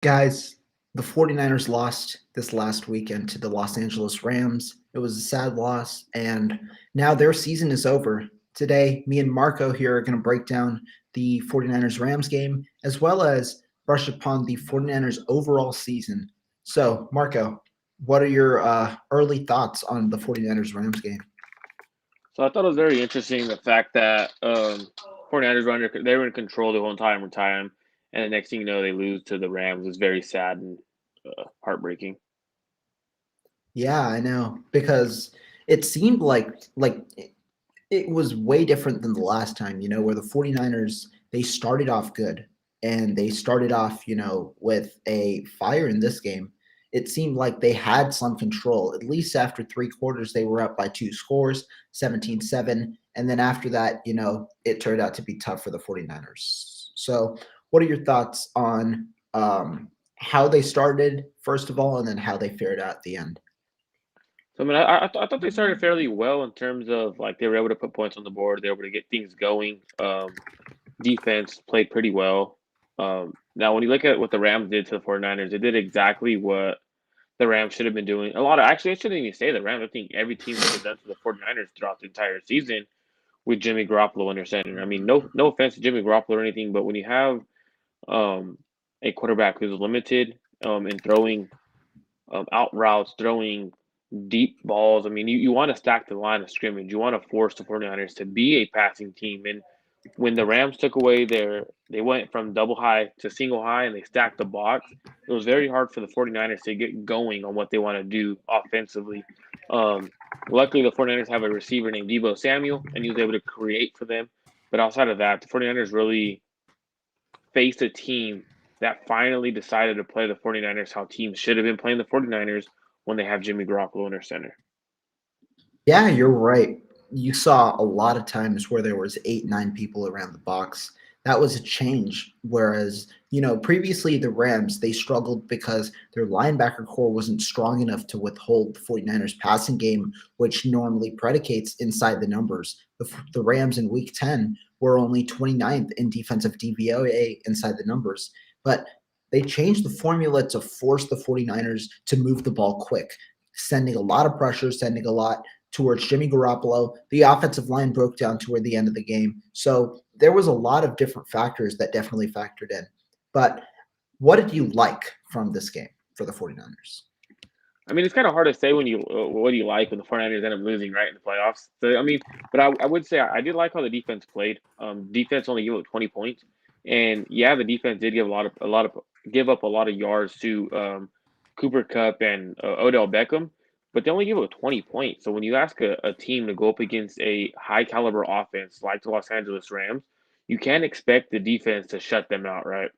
Guys, the 49ers lost this last weekend to the Los Angeles Rams. It was a sad loss, and now their season is over. Today, me and Marco here are going to break down the 49ers-Rams game, as well as brush upon the 49ers overall season. So, Marco, what are your early thoughts on the 49ers-Rams game? So I thought it was very interesting the fact that 49ers they were in control the whole entire time, and the next thing you know they lose to the Rams. It's very sad and heartbreaking. Yeah, I know, because it seemed like it was way different than the last time, where the 49ers, they started off good and they started off, with a fire in this game. It seemed like they had some control. At least after three quarters, they were up by two scores, 17-7. And then after that, it turned out to be tough for the 49ers. So, what are your thoughts on how they started, first of all, and then how they fared out at the end? So I mean, I thought they started fairly well in terms of like they were able to put points on the board. They were able to get things going. Defense played pretty well. Now, when you look at what the Rams did to the 49ers, they did exactly what the Rams should have been doing. Actually, I shouldn't even say the Rams. I think every team should have done to the 49ers throughout the entire season with Jimmy Garoppolo under center. I mean, no offense to Jimmy Garoppolo or anything, but when you have um, a quarterback who's limited in throwing out routes, throwing deep balls, I mean, you want to stack the line of scrimmage. You want to force the 49ers to be a passing team. And when the Rams took away they went from double high to single high and they stacked the box, it was very hard for the 49ers to get going on what they want to do offensively. Um, Luckily, the 49ers have a receiver named Debo Samuel, and he was able to create for them. But outside of that, the 49ers really faced a team that finally decided to play the 49ers how teams should have been playing the 49ers when they have Jimmy Garoppolo in their center. Yeah, you're right. You saw a lot of times where there was 8, 9 people around the box. That was a change. Whereas, previously the Rams, they struggled because their linebacker core wasn't strong enough to withhold the 49ers passing game, which normally predicates inside the numbers. The Rams in week 10 were only 29th in defensive DVOA inside the numbers. But they changed the formula to force the 49ers to move the ball quick, sending a lot of pressure, sending a lot towards Jimmy Garoppolo. The offensive line broke down toward the end of the game. So there was a lot of different factors that definitely factored in. But what did you like from this game for the 49ers? I mean, it's kind of hard to say when you what do you like when the 49ers end up losing right in the playoffs. So I mean, but I would say I did like how the defense played. Defense only gave up 20 points, and yeah, the defense did give a lot of give up a lot of yards to Cooper Cup and Odell Beckham, but they only give up 20 points. So when you ask a team to go up against a high caliber offense like the Los Angeles Rams, you can't expect the defense to shut them out, right?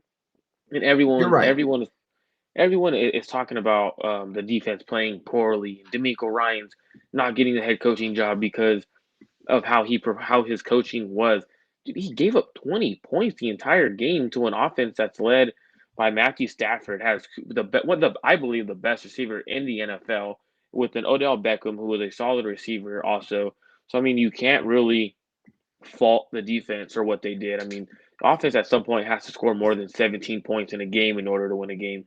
And You're right. everyone is talking about the defense playing poorly. D'Amico Ryan's not getting the head coaching job because of how his coaching was. Dude, he gave up 20 points the entire game to an offense that's led by Matthew Stafford, has I believe the best receiver in the NFL, with an Odell Beckham who was a solid receiver also. So I mean, you can't really fault the defense or what they did. I mean, the offense at some point has to score more than 17 points in a game in order to win a game.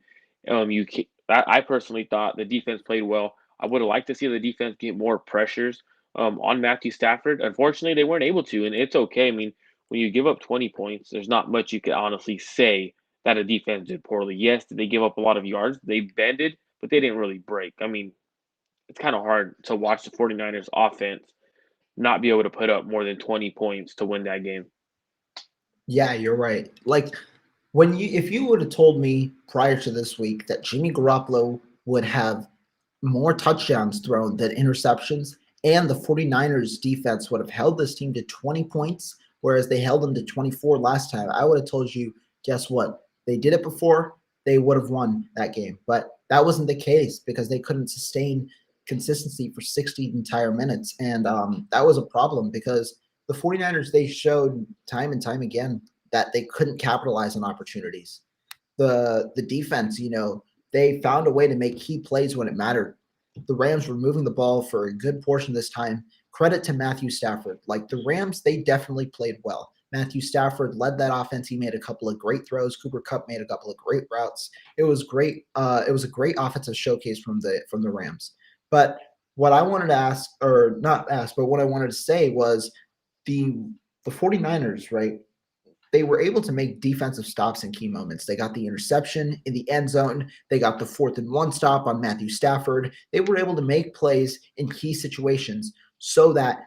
I personally thought the defense played well. I would have liked to see the defense get more pressures on Matthew Stafford. Unfortunately, they weren't able to, and it's okay. I mean, when you give up 20 points, there's not much you can honestly say that a defense did poorly. Yes, did they give up a lot of yards? They bended, but they didn't really break. I mean, it's kind of hard to watch the 49ers offense not be able to put up more than 20 points to win that game. Yeah, you're right. Like if you would have told me prior to this week that Jimmy Garoppolo would have more touchdowns thrown than interceptions, and the 49ers defense would have held this team to 20 points, whereas they held them to 24 last time, I would have told you, guess what? They did it before, they would have won that game. But that wasn't the case because they couldn't sustain consistency for 60 entire minutes. And that was a problem because the 49ers, they showed time and time again that they couldn't capitalize on opportunities. The defense, they found a way to make key plays when it mattered. The Rams were moving the ball for a good portion this time. Credit to Matthew Stafford. Like the Rams, they definitely played well. Matthew Stafford led that offense. He made a couple of great throws. Cooper Kupp made a couple of great routes. It was great. It was a great offensive showcase from the Rams. But what I wanted to ask, or not ask, but what I wanted to say was the the 49ers, right? They were able to make defensive stops in key moments. They got the interception in the end zone. They got the 4th-and-1 stop on Matthew Stafford. They were able to make plays in key situations so that,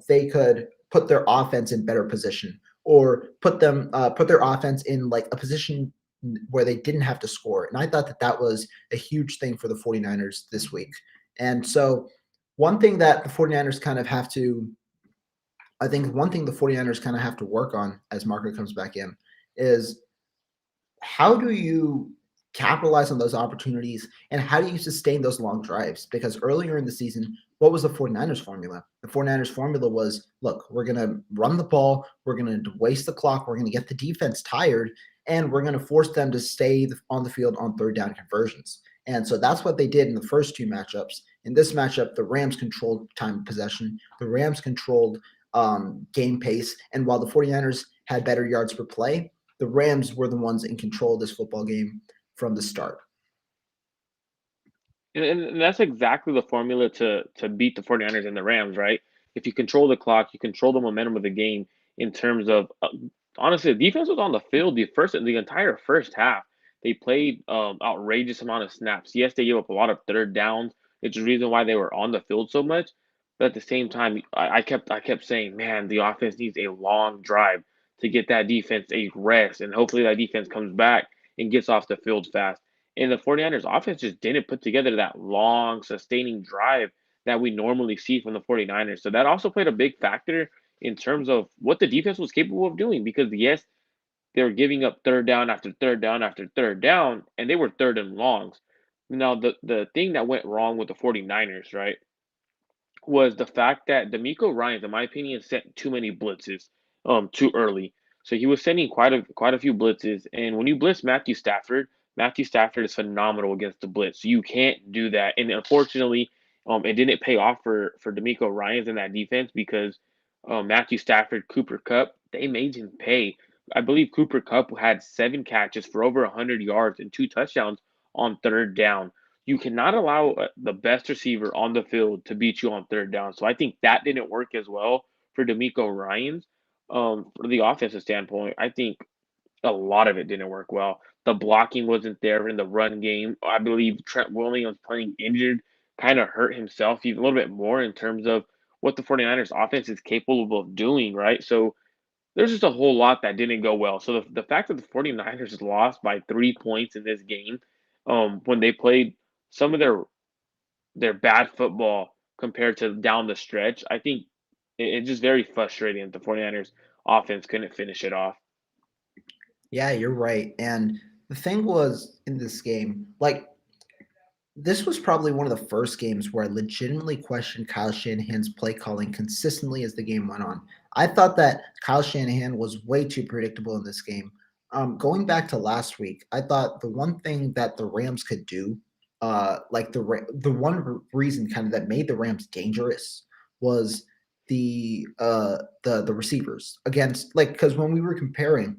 they could put their offense in better position, or put their offense in like a position where they didn't have to score. And I thought that that was a huge thing for the 49ers this week. And so one thing that the 49ers kind of have to I think one thing the 49ers kind of have to work on as Marco comes back in is, how do you capitalize on those opportunities, and how do you sustain those long drives? Because earlier in the season, what was the 49ers formula? The 49ers formula was, look, we're going to run the ball, we're going to waste the clock, we're going to get the defense tired, and we're going to force them to stay on the field on third down conversions. And so that's what they did in the first two matchups. In this matchup, the Rams controlled time of possession. The Rams controlled game pace. And while the 49ers had better yards per play, the Rams were the ones in control of this football game from the start. And that's exactly the formula to beat the 49ers and the Rams, right? If you control the clock, you control the momentum of the game in terms of honestly, the defense was on the field the entire first half. They played outrageous amount of snaps. Yes, they gave up a lot of third downs. It's the reason why they were on the field so much. But at the same time, I kept saying, man, the offense needs a long drive to get that defense a rest, and hopefully that defense comes back and gets off the field fast. And the 49ers offense just didn't put together that long, sustaining drive that we normally see from the 49ers. So that also played a big factor in terms of what the defense was capable of doing because, yes, they were giving up third down after third down after third down, and they were third and longs. Now, the thing that went wrong with the 49ers, right, was the fact that D'Amico Ryans, in my opinion, sent too many blitzes too early. So he was sending quite a few blitzes, and when you blitz Matthew Stafford is phenomenal against the blitz. So you can't do that, and unfortunately, it didn't pay off for D'Amico Ryans in that defense because Matthew Stafford, Cooper Kupp, they made him pay. I believe Cooper Kupp had 7 catches for over 100 yards and 2 touchdowns on third down. You cannot allow the best receiver on the field to beat you on third down. So I think that didn't work as well for D'Amico Ryans. For the offensive standpoint, I think a lot of it didn't work well. The blocking wasn't there in the run game. I believe Trent Williams playing injured kind of hurt himself even a little bit more in terms of what the 49ers offense is capable of doing, right? So there's just a whole lot that didn't go well. So the fact that the 49ers lost by 3 points in this game, when they played some of their bad football compared to down the stretch, I think it's just very frustrating that the 49ers offense couldn't finish it off. Yeah, you're right. And the thing was in this game, like, this was probably one of the first games where I legitimately questioned Kyle Shanahan's play calling consistently as the game went on. I thought that Kyle Shanahan was way too predictable in this game. Going back to last week, I thought the one thing that the Rams could do, like the one reason kind of that made the Rams dangerous was the receivers against, like, because when we were comparing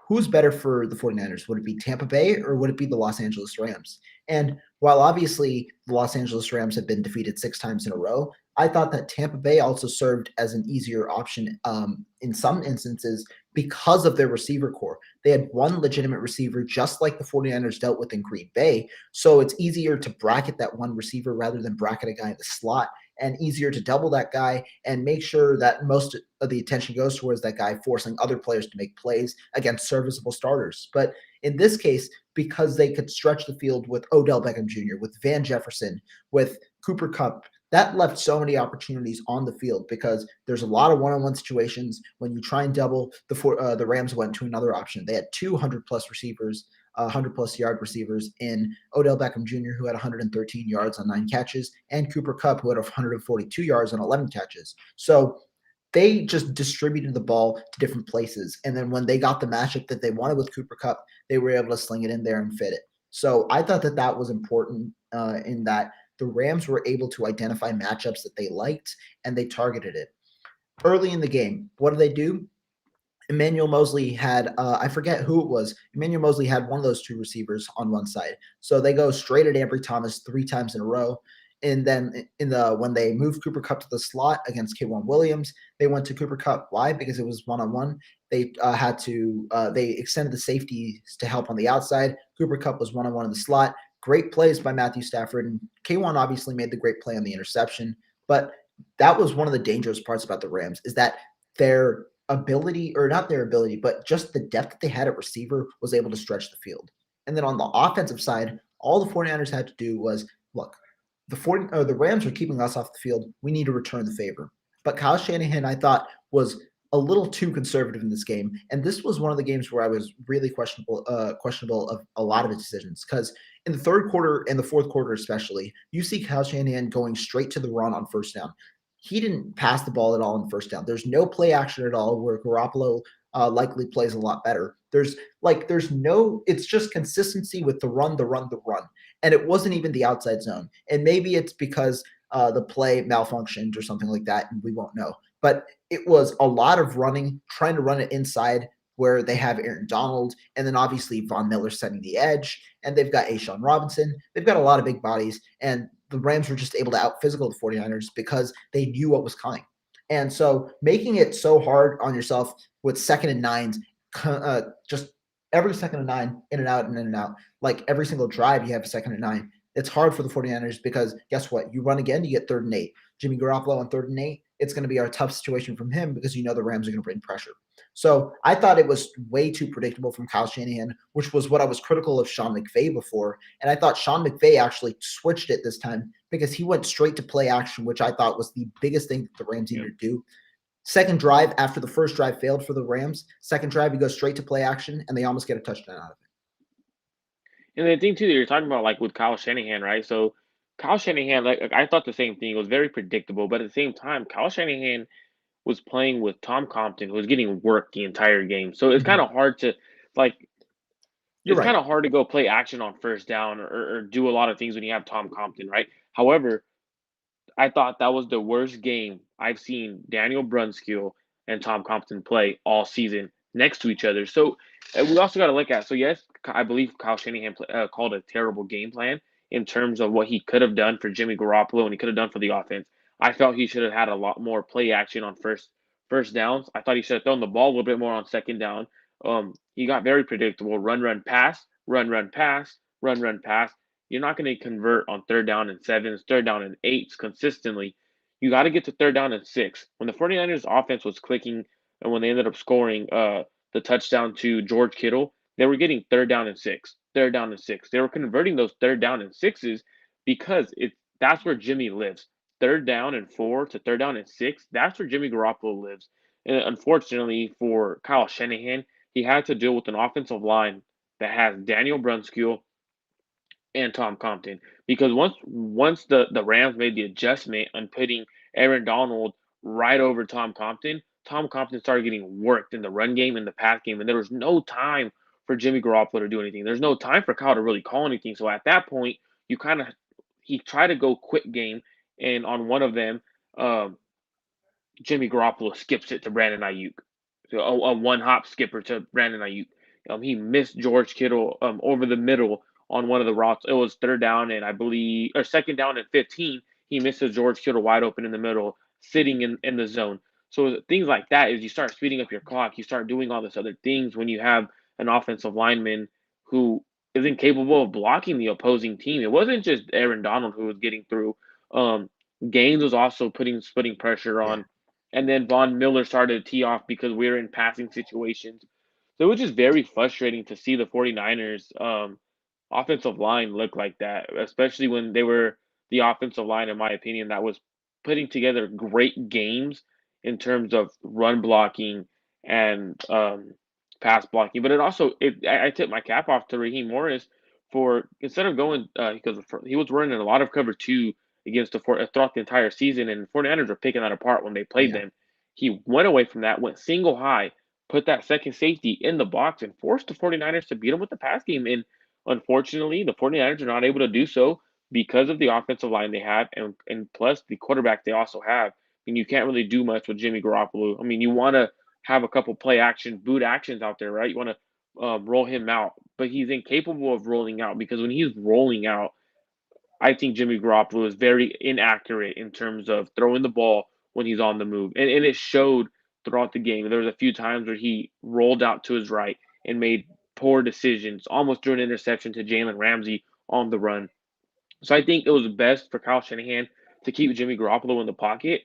who's better for the 49ers, would it be Tampa Bay or would it be the Los Angeles Rams? And while obviously the Los Angeles Rams have been defeated 6 times in a row, I thought that Tampa Bay also served as an easier option in some instances because of their receiver core. They had one legitimate receiver, just like the 49ers dealt with in Green Bay. So it's easier to bracket that one receiver rather than bracket a guy in the slot, and easier to double that guy and make sure that most of the attention goes towards that guy, forcing other players to make plays against serviceable starters. But in this case, because they could stretch the field with Odell Beckham Jr., with Van Jefferson, with Cooper Kupp, that left so many opportunities on the field because there's a lot of one-on-one situations. When you try and double, the Rams went to another option. They had 200-plus receivers, 100-plus yard receivers in Odell Beckham Jr., who had 113 yards on 9 catches, and Cooper Kupp, who had 142 yards on 11 catches. So they just distributed the ball to different places. And then when they got the matchup that they wanted with Cooper Kupp, they were able to sling it in there and fit it. So I thought that that was important in that the Rams were able to identify matchups that they liked and they targeted it. Early in the game, what do? Emmanuel Mosley had I forget who it was. Emmanuel Mosley had one of those two receivers on one side. So they go straight at Ambry Thomas 3 times in a row. And then in the when they moved Cooper Cup to the slot against K'Wan Williams, they went to Cooper Cup. Why? Because it was one-on-one. They had to they extended the safeties to help on the outside. Cooper Cup was one-on-one in the slot. Great plays by Matthew Stafford, and K'Wan obviously made the great play on the interception. But that was one of the dangerous parts about the Rams is that their ability, or not their ability, but just the depth that they had at receiver was able to stretch the field. And then on the offensive side, all the 49ers had to do was look, the Rams are keeping us off the field. We need to return the favor. But Kyle Shanahan, I thought, was a little too conservative in this game, and this was one of the games where I was really questionable of a lot of his decisions. Because in the third quarter and the fourth quarter, especially, you see Kyle Shanahan going straight to the run on first down. He didn't pass the ball at all on first down. There's no play action at all where Garoppolo likely plays a lot better. There's no. It's just consistency with the run, the run, the run, and it wasn't even the outside zone. And maybe it's because the play malfunctioned or something like that, and we won't know. But it was a lot of running, trying to run it inside where they have Aaron Donald, and then obviously Von Miller setting the edge, and they've got Ashawn Robinson. They've got a lot of big bodies, and the Rams were just able to out physical the 49ers because they knew what was coming. And so making it so hard on yourself with second and nines, just every second and nine, in and out and in and out, like every single drive you have a second and nine. It's hard for the 49ers because guess what? You run again, you get 3rd and 8. Jimmy Garoppolo on 3rd and 8, it's going to be a tough situation from him because you know the Rams are going to bring pressure. So I thought it was way too predictable from Kyle Shanahan, which was what I was critical of Sean McVay before. And I thought Sean McVay actually switched it this time because he went straight to play action, which I thought was the biggest thing that the Rams needed to do. Second drive, after the first drive failed for the Rams, second drive, he goes straight to play action, and they almost get a touchdown out of it. And the thing too that you're talking about, like with Kyle Shanahan, right? So Kyle Shanahan, like I thought the same thing. It was very predictable, but at the same time, Kyle Shanahan was playing with Tom Compton, who was getting worked the entire game. So it's kind Mhm. of hard to like You're right. go play action on first down or do a lot of things when you have Tom Compton, right? However, I thought that was the worst game I've seen Daniel Brunskill and Tom Compton play all season next to each other. So we also got to look at. So yes, I believe Kyle Shanahan called a terrible game plan in terms of what he could have done for Jimmy Garoppolo and he could have done for the offense. I felt he should have had a lot more play action on first downs. I thought he should have thrown the ball a little bit more on second down. He got very predictable. Run, pass, run, pass, run, pass. You're not going to convert on third down and sevens, third down and eights consistently. You got to get to third down and six. When the 49ers offense was clicking and when they ended up scoring the touchdown to George Kittle, they were getting third down and six, third down and six. They were converting those third down and sixes because that's where Jimmy lives. Third down and four to third down and six, that's where Jimmy Garoppolo lives. And unfortunately for Kyle Shanahan, he had to deal with an offensive line that has Daniel Brunskill and Tom Compton. Because once the Rams made the adjustment on putting Aaron Donald right over Tom Compton started getting worked in the run game and the pass game, and there was no time for Jimmy Garoppolo to do anything. There's no time for Kyle to really call anything. So at that point, you kind of he tried to go quick game, and on one of them, um, Jimmy Garoppolo skips it to Brandon Ayuk. So a one hop skipper to Brandon Ayuk. He missed George Kittle over the middle on one of the routes. It was third down and I believe or second down and 15. He misses George Kittle wide open in the middle, sitting in the zone. So things like that is you start speeding up your clock. You start doing all this other things when you have an offensive lineman who isn't capable of blocking the opposing team. It wasn't just Aaron Donald who was getting through. Um, Gaines was also putting pressure Yeah. on, and then Von Miller started to tee off because we were in passing situations. So it was just very frustrating to see the 49ers offensive line look like that, especially when they were the offensive line, in my opinion, that was putting together great games in terms of run blocking and pass blocking. But I tip my cap off to Raheem Morris for instead of going because he was running a lot of cover two against throughout the entire season, and 49ers were picking that apart when they played Yeah. them. He went away from that, went single high, put that second safety in the box, and forced the 49ers to beat them with the pass game. And unfortunately, the 49ers are not able to do so because of the offensive line they have, and plus the quarterback they also have. I mean, you can't really do much with Jimmy Garoppolo. I mean, you want to have a couple play action, boot actions out there, right? You want to roll him out, but he's incapable of rolling out because when he's rolling out, I think Jimmy Garoppolo is very inaccurate in terms of throwing the ball when he's on the move. And it showed throughout the game. There was a few times where he rolled out to his right and made poor decisions, almost threw an interception to Jalen Ramsey on the run. So I think it was best for Kyle Shanahan to keep Jimmy Garoppolo in the pocket.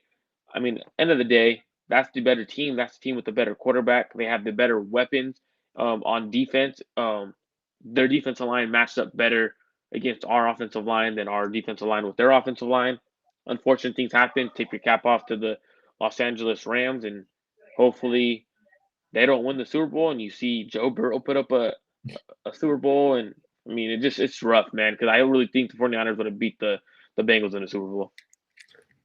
I mean, end of the day, that's the better team. That's the team with the better quarterback. They have the better weapons on defense. Their defensive line matched up better against our offensive line than our defensive line with their offensive line. Unfortunate things happen. Tip your cap off to the Los Angeles Rams, and hopefully they don't win the Super Bowl. And you see Joe Burrow put up a Super Bowl, and I mean it's rough, man. Because I really think the 49ers would have beat the Bengals in the Super Bowl.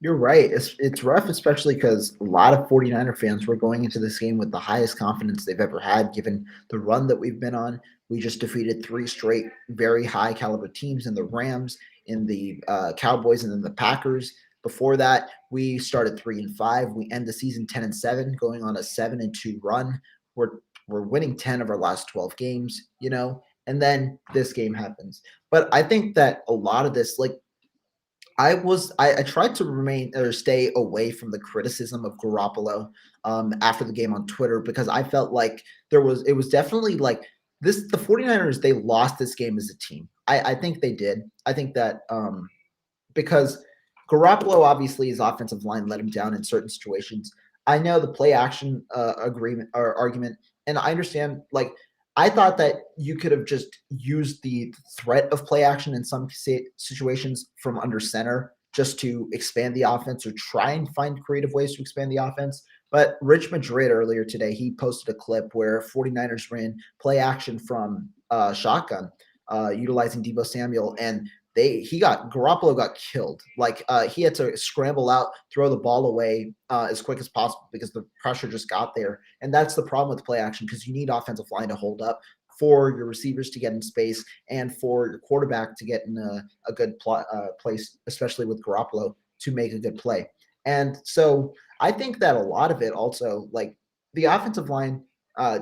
You're right. It's rough, especially because a lot of 49er fans were going into this game with the highest confidence they've ever had, given the run that we've been on. We just defeated three straight very high caliber teams in the Rams, in the Cowboys, and then the Packers. Before that, we started 3-5. We end the season 10-7, going on a 7-2 run. We're winning 10 of our last 12 games, and then this game happens. But I think that a lot of this, like I tried to remain or stay away from the criticism of Garoppolo after the game on Twitter because I felt like it was definitely like this the 49ers, they lost this game as a team. I think they did. I think that because Garoppolo, obviously his offensive line let him down in certain situations. I know the play action agreement or argument, and I understand. Like I thought that you could have just used the threat of play action in some situations from under center just to expand the offense or try and find creative ways to expand the offense. But Rich Madrid earlier today, he posted a clip where 49ers ran play action from shotgun, utilizing Debo Samuel, and Garoppolo got killed. Like he had to scramble out, throw the ball away as quick as possible because the pressure just got there. And that's the problem with play action because you need offensive line to hold up for your receivers to get in space and for your quarterback to get in a good place, especially with Garoppolo, to make a good play. And so I think that a lot of it also, like the offensive line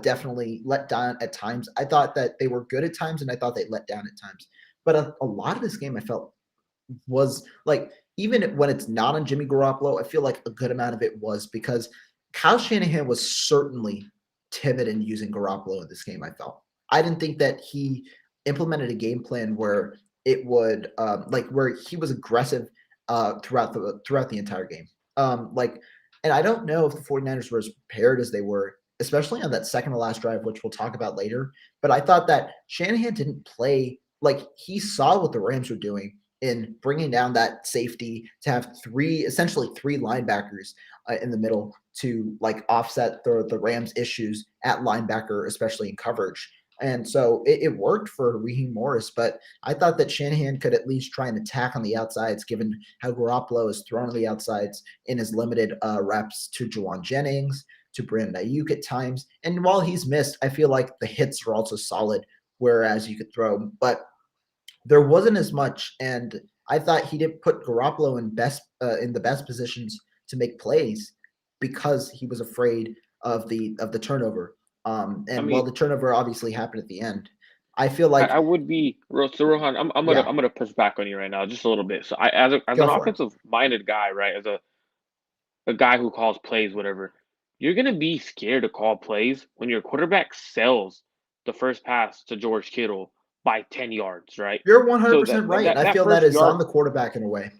definitely let down at times. I thought that they were good at times, and I thought they let down at times. But a lot of this game I felt was like, even when it's not on Jimmy Garoppolo, I feel like a good amount of it was because Kyle Shanahan was certainly timid in using Garoppolo in this game. I felt I didn't think that he implemented a game plan where it would where he was aggressive throughout the entire game. And I don't know if the 49ers were as prepared as they were, especially on that second to last drive, which we'll talk about later. But I thought that Shanahan didn't play like he saw what the Rams were doing in bringing down that safety to have essentially three linebackers in the middle to like offset the Rams' issues at linebacker, especially in coverage. And so it worked for Raheem Morris, but I thought that Shanahan could at least try and attack on the outsides, given how Garoppolo is thrown on the outsides in his limited reps to Juwan Jennings, to Brandon Ayuk at times. And while he's missed, I feel like the hits are also solid, whereas you could throw. But there wasn't as much, and I thought he didn't put Garoppolo in the best positions to make plays because he was afraid of the turnover. I And while mean, the turnover obviously happened at the end, I feel I like would be so Rohan. yeah, I'm gonna push back on you right now just a little bit. So as go an for it. offensive minded guy, right, as a guy who calls plays, whatever, you're gonna be scared to call plays when your quarterback sells the first pass to George Kittle by 10 yards, right? You're So that 100% right, that and I that feel that first is yard, on the quarterback in a way.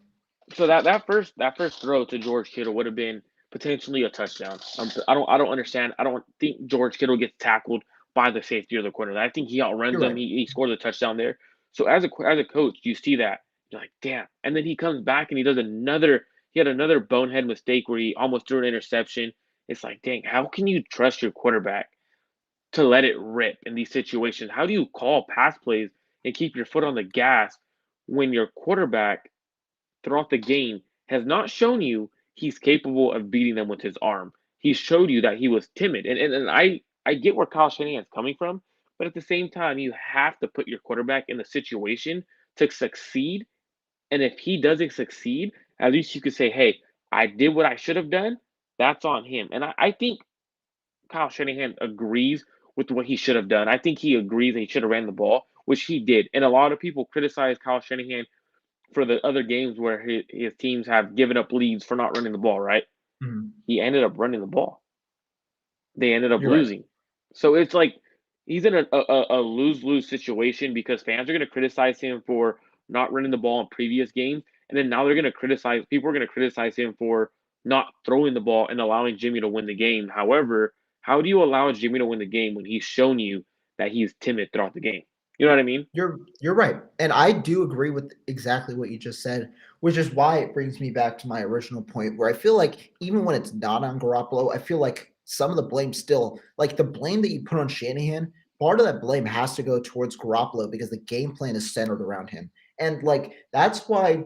so that first throw to George Kittle would have been potentially a touchdown. I don't understand. I don't think George Kittle gets tackled by the safety or the corner. I think he outruns You're them. right. He scores a touchdown there. So as a coach, you see that you're like, damn. And then he comes back and he does another. He had another bonehead mistake where he almost threw an interception. It's like, dang, how can you trust your quarterback to let it rip in these situations? How do you call pass plays and keep your foot on the gas when your quarterback throughout the game has not shown you he's capable of beating them with his arm. He showed you that he was timid. And I get where Kyle Shanahan's coming from, but at the same time, you have to put your quarterback in the situation to succeed. And if he doesn't succeed, at least you could say, hey, I did what I should have done. That's on him. And I think Kyle Shanahan agrees with what he should have done. I think he agrees that he should have ran the ball, which he did. And a lot of people criticize Kyle Shanahan for the other games where his teams have given up leads for not running the ball, right? Mhm. He ended up running the ball. They ended up You're right. losing. So it's like he's in a lose-lose situation because fans are going to criticize him for not running the ball in previous games, and then now they're going to criticize people are going to criticize him for not throwing the ball and allowing Jimmy to win the game. However, how do you allow Jimmy to win the game when he's shown you that he's timid throughout the game? You know what I mean? You're right. And I do agree with exactly what you just said, which is why it brings me back to my original point where I feel like even when it's not on Garoppolo, I feel like some of the blame still, like the blame that you put on Shanahan, part of that blame has to go towards Garoppolo because the game plan is centered around him. And like that's why,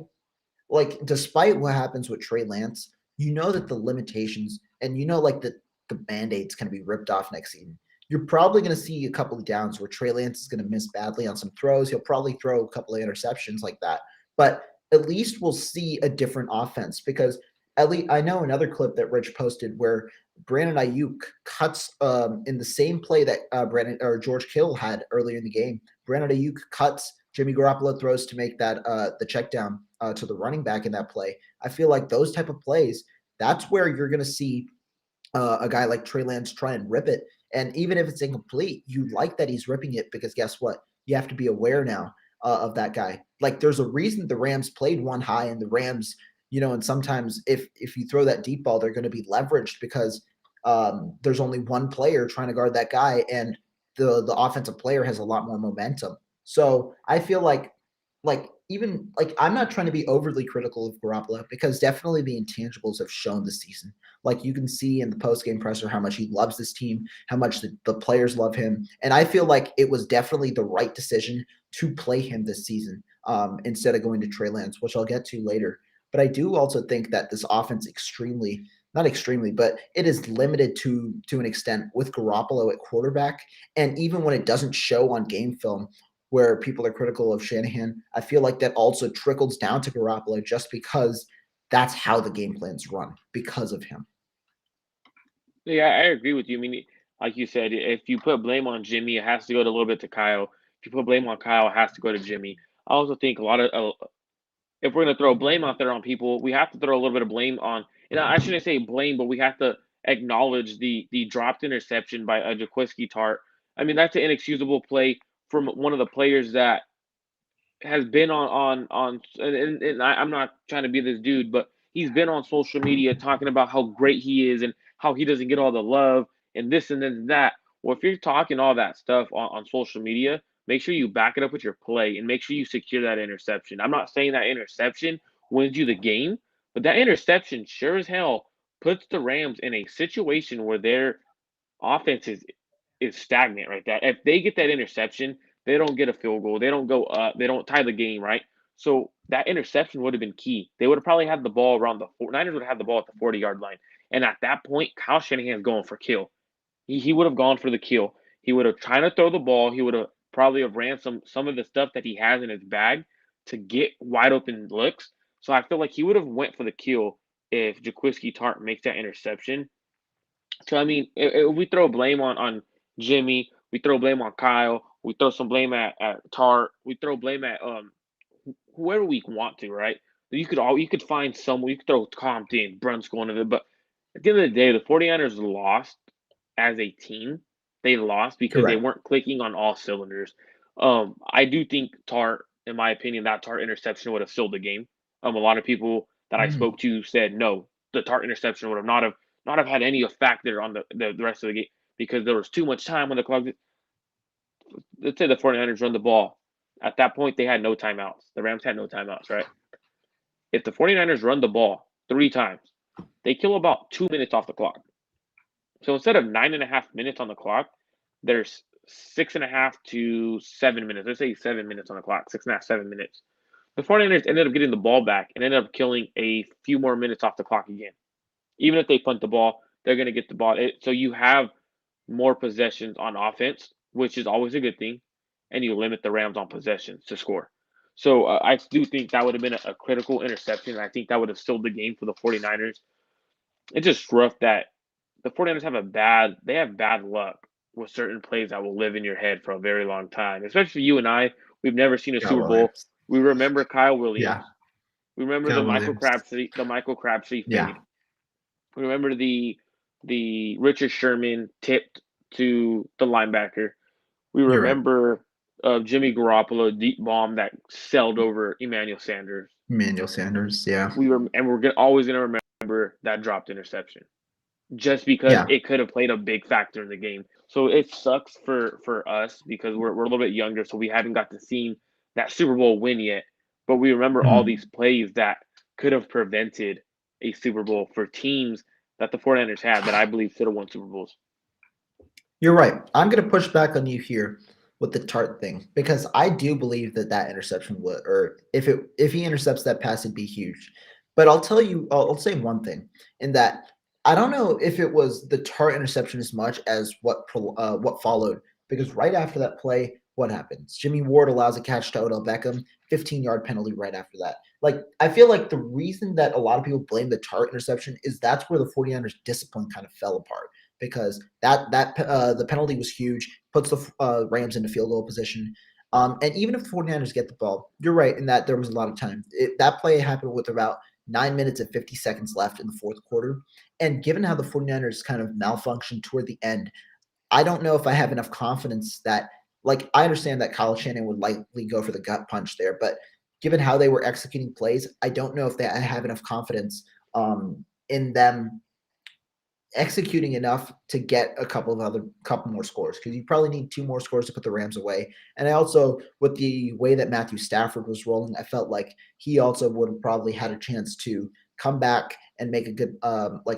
like, despite what happens with Trey Lance, you know that the limitations and you know like the band-aids can be ripped off next season. You're probably going to see a couple of downs where Trey Lance is going to miss badly on some throws. He'll probably throw a couple of interceptions like that. But at least we'll see a different offense because at least I know another clip that Rich posted where Brandon Ayuk cuts in the same play that Brandon or George Kittle had earlier in the game. Brandon Ayuk cuts. Jimmy Garoppolo throws to make that the check down to the running back in that play. I feel like those type of plays, that's where you're going to see a guy like Trey Lance try and rip it. And even if it's incomplete, you like that he's ripping it because guess what? You have to be aware now of that guy. Like there's a reason the Rams played one high and the Rams, and sometimes if you throw that deep ball, they're going to be leveraged because there's only one player trying to guard that guy and the offensive player has a lot more momentum. So I feel like even like I'm not trying to be overly critical of Garoppolo because definitely the intangibles have shown this season. Like you can see in the post game presser how much he loves this team, how much the players love him, and I feel like it was definitely the right decision to play him this season instead of going to Trey Lance, which I'll get to later. But I do also think that this offense extremely not extremely, but it is limited to an extent with Garoppolo at quarterback. And even when it doesn't show on game film, where people are critical of Shanahan, I feel like that also trickles down to Garoppolo just because that's how the game plans run because of him. Yeah, I agree with you. I mean, like you said, if you put blame on Jimmy, it has to go a little bit to Kyle. If you put blame on Kyle, it has to go to Jimmy. I also think a lot of if we're going to throw blame out there on people, we have to throw a little bit of blame on. And I shouldn't say blame, but we have to acknowledge the dropped interception by Jaquiski Tart. I mean, that's an inexcusable play from one of the players that has been and I'm not trying to be this dude, but he's been on social media talking about how great he is and how he doesn't get all the love and this and then that. Well, if you're talking all that stuff on social media, make sure you back it up with your play and make sure you secure that interception. I'm not saying that interception wins you the game, but that interception sure as hell puts the Rams in a situation where their offense is stagnant right there. If they get that interception, they don't get a field goal. They don't go up. They don't tie the game, right? So that interception would have been key. They would have probably had the ball around Niners would have had the ball at the 40-yard line. And at that point, Kyle Shanahan's going for kill. He would have gone for the kill. He would have tried to throw the ball. He would have probably have ran some of the stuff that he has in his bag to get wide open looks. So I feel like he would have went for the kill if Jaquiski Tart makes that interception. So I mean, if we throw blame on Jimmy, we throw blame on Kyle, we throw some blame at Tart, we throw blame at whoever we want to, right? You could find someone, you could throw Compton, Brunskill into it, but at the end of the day, the 49ers lost as a team. They lost because they Correct. weren't clicking on all cylinders. I do think Tart, in my opinion, that Tart interception would have sealed the game. A lot of people that I Mm, spoke to said no, the Tart interception would have not have had any effect there on the rest of the game because there was too much time on the clock. Let's say the 49ers run the ball. At that point, they had no timeouts. The Rams had no timeouts, right? If the 49ers run the ball 3 times, they kill about 2 minutes off the clock. So instead of 9.5 minutes on the clock, there's 6.5 to 7 minutes. Let's say 7 minutes on the clock, 6.5, 7 minutes. The 49ers ended up getting the ball back and ended up killing a few more minutes off the clock again. Even if they punt the ball, they're going to get the ball. So you have more possessions on offense, which is always a good thing, and you limit the Rams on possessions to score. So I do think that would have been a critical interception. I think that would have sealed the game for the 49ers. It's just rough that the 49ers have bad luck with certain plays that will live in your head for a very long time. Especially you and I, we've never seen a Got Super Bowl. Williams. We remember Kyle Yeah, Williams. We remember Got Williams. The Michael Crabtree Yeah, fade. We remember the Richard Sherman tipped to the linebacker. We you're right. remember Jimmy Garoppolo deep bomb that sailed over Emmanuel Sanders. Emmanuel Sanders. Yeah, We're always gonna remember that dropped interception, just because yeah. it could have played a big factor in the game. So it sucks for us because we're a little bit younger, so we haven't got to see that Super Bowl win yet. But we remember all Mhm. these plays that could have prevented a Super Bowl for teams that the 49ers had that I believe should have won Super Bowls. You're right. I'm going to push back on you here with the Tart thing because I do believe that that interception would, or if he intercepts that pass, it'd be huge. But I'll tell you, I'll say one thing in that I don't know if it was the Tart interception as much as what followed because right after that play, what happens? Jimmy Ward allows a catch to Odell Beckham, 15-yard penalty right after that. Like I feel like the reason that a lot of people blame the Tart interception is that's where the 49ers discipline kind of fell apart because the penalty was huge, puts the Rams into field goal position. And even if the 49ers get the ball, you're right in that there was a lot of time. That play happened with about 9 minutes and 50 seconds left in the fourth quarter. And given how the 49ers kind of malfunctioned toward the end, I don't know if I have enough confidence that, like, I understand that Kyle Shanahan would likely go for the gut punch there, but given how they were executing plays, I don't know if I have enough confidence in them executing enough to get a couple more scores because you probably need two more scores to put the Rams away. And I also, with the way that Matthew Stafford was rolling, I felt like he also would have probably had a chance to come back and make a good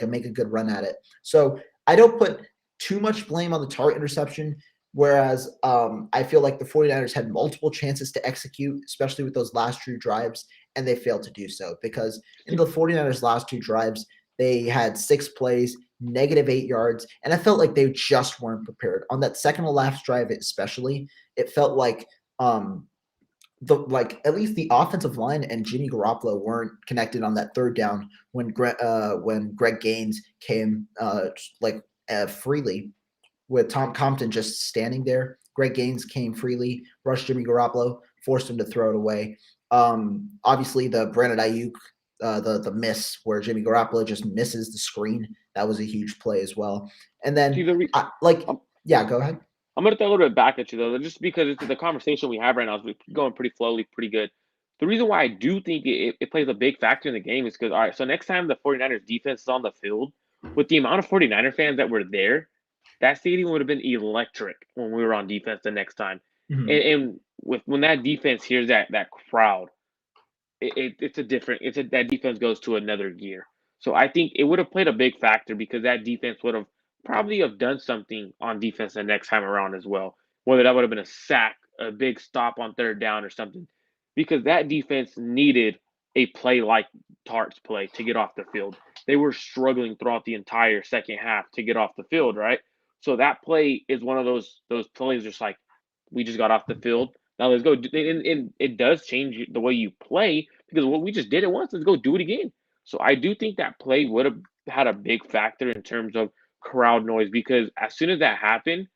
make a good run at it. So I don't put too much blame on the Tart interception. Whereas I feel like the 49ers had multiple chances to execute, especially with those last two drives, and they failed to do so because in the 49ers' last two drives, they had 6 plays, -8 yards, and I felt like they just weren't prepared. On that second to last drive, especially, it felt like at least the offensive line and Jimmy Garoppolo weren't connected on that third down when Greg Gaines came freely with Tom Compton just standing there. Greg Gaines came freely, rushed Jimmy Garoppolo, forced him to throw it away. Obviously, the Brandon Ayuk, the miss where Jimmy Garoppolo just misses the screen. That was a huge play as well. And See, then, yeah, go ahead. I'm going to throw a little bit back at you, though, just because it's the conversation we have right now is going pretty slowly, pretty good. The reason why I do think it plays a big factor in the game is because, all right, so next time the 49ers defense is on the field, with the amount of 49er fans that were there, that stadium would have been electric when we were on defense the next time. Mhm. And when that defense hears that crowd, that defense goes to another gear. So I think it would have played a big factor because that defense would have probably have done something on defense the next time around as well. Whether that would have been a sack, a big stop on third down or something. Because that defense needed a play like Tart's play to get off the field. They were struggling throughout the entire second half to get off the field, right? So that play is one of those plays just like we just got off the field. Now let's go. And it does change the way you play because what we just did it once. Let's go do it again. So I do think that play would have had a big factor in terms of crowd noise because as soon as that happened,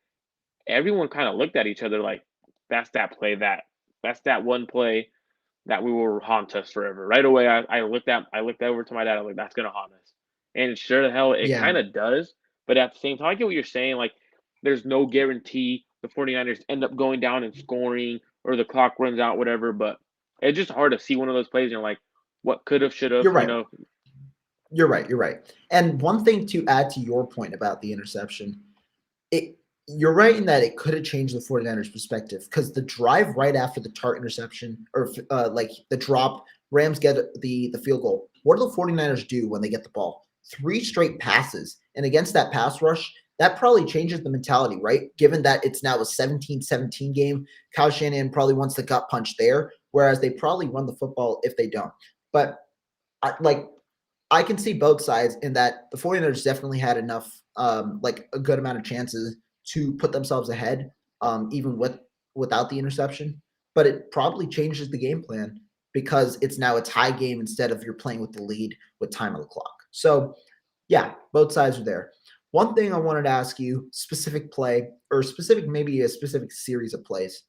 everyone kind of looked at each other like, "That's that play. That's that one play that we will haunt us forever." Right away, I looked over to my dad. I was like, "That's gonna haunt us," and sure the hell it Yeah, kind of does. But at the same time, I get what you're saying. Like, there's no guarantee the 49ers end up going down and scoring or the clock runs out, whatever. But it's just hard to see one of those plays and you're like, what could have, should have, you're right. You're right. You're right. And one thing to add to your point about the interception, you're right in that it could have changed the 49ers perspective because the drive right after the Tart interception or the drop, Rams get the field goal. What do the 49ers do when they get the ball? 3 straight passes. And against that pass rush, that probably changes the mentality, right? Given that it's now a 17-17 game, Kyle Shanahan probably wants the gut punch there, whereas they probably run the football if they don't. But I can see both sides in that the 49ers definitely had enough, a good amount of chances to put themselves ahead, even without the interception. But it probably changes the game plan because it's now a tie game instead of you're playing with the lead with time on the clock. So, yeah, both sides are there. One thing I wanted to ask you, specific play or specific, maybe a specific series of plays.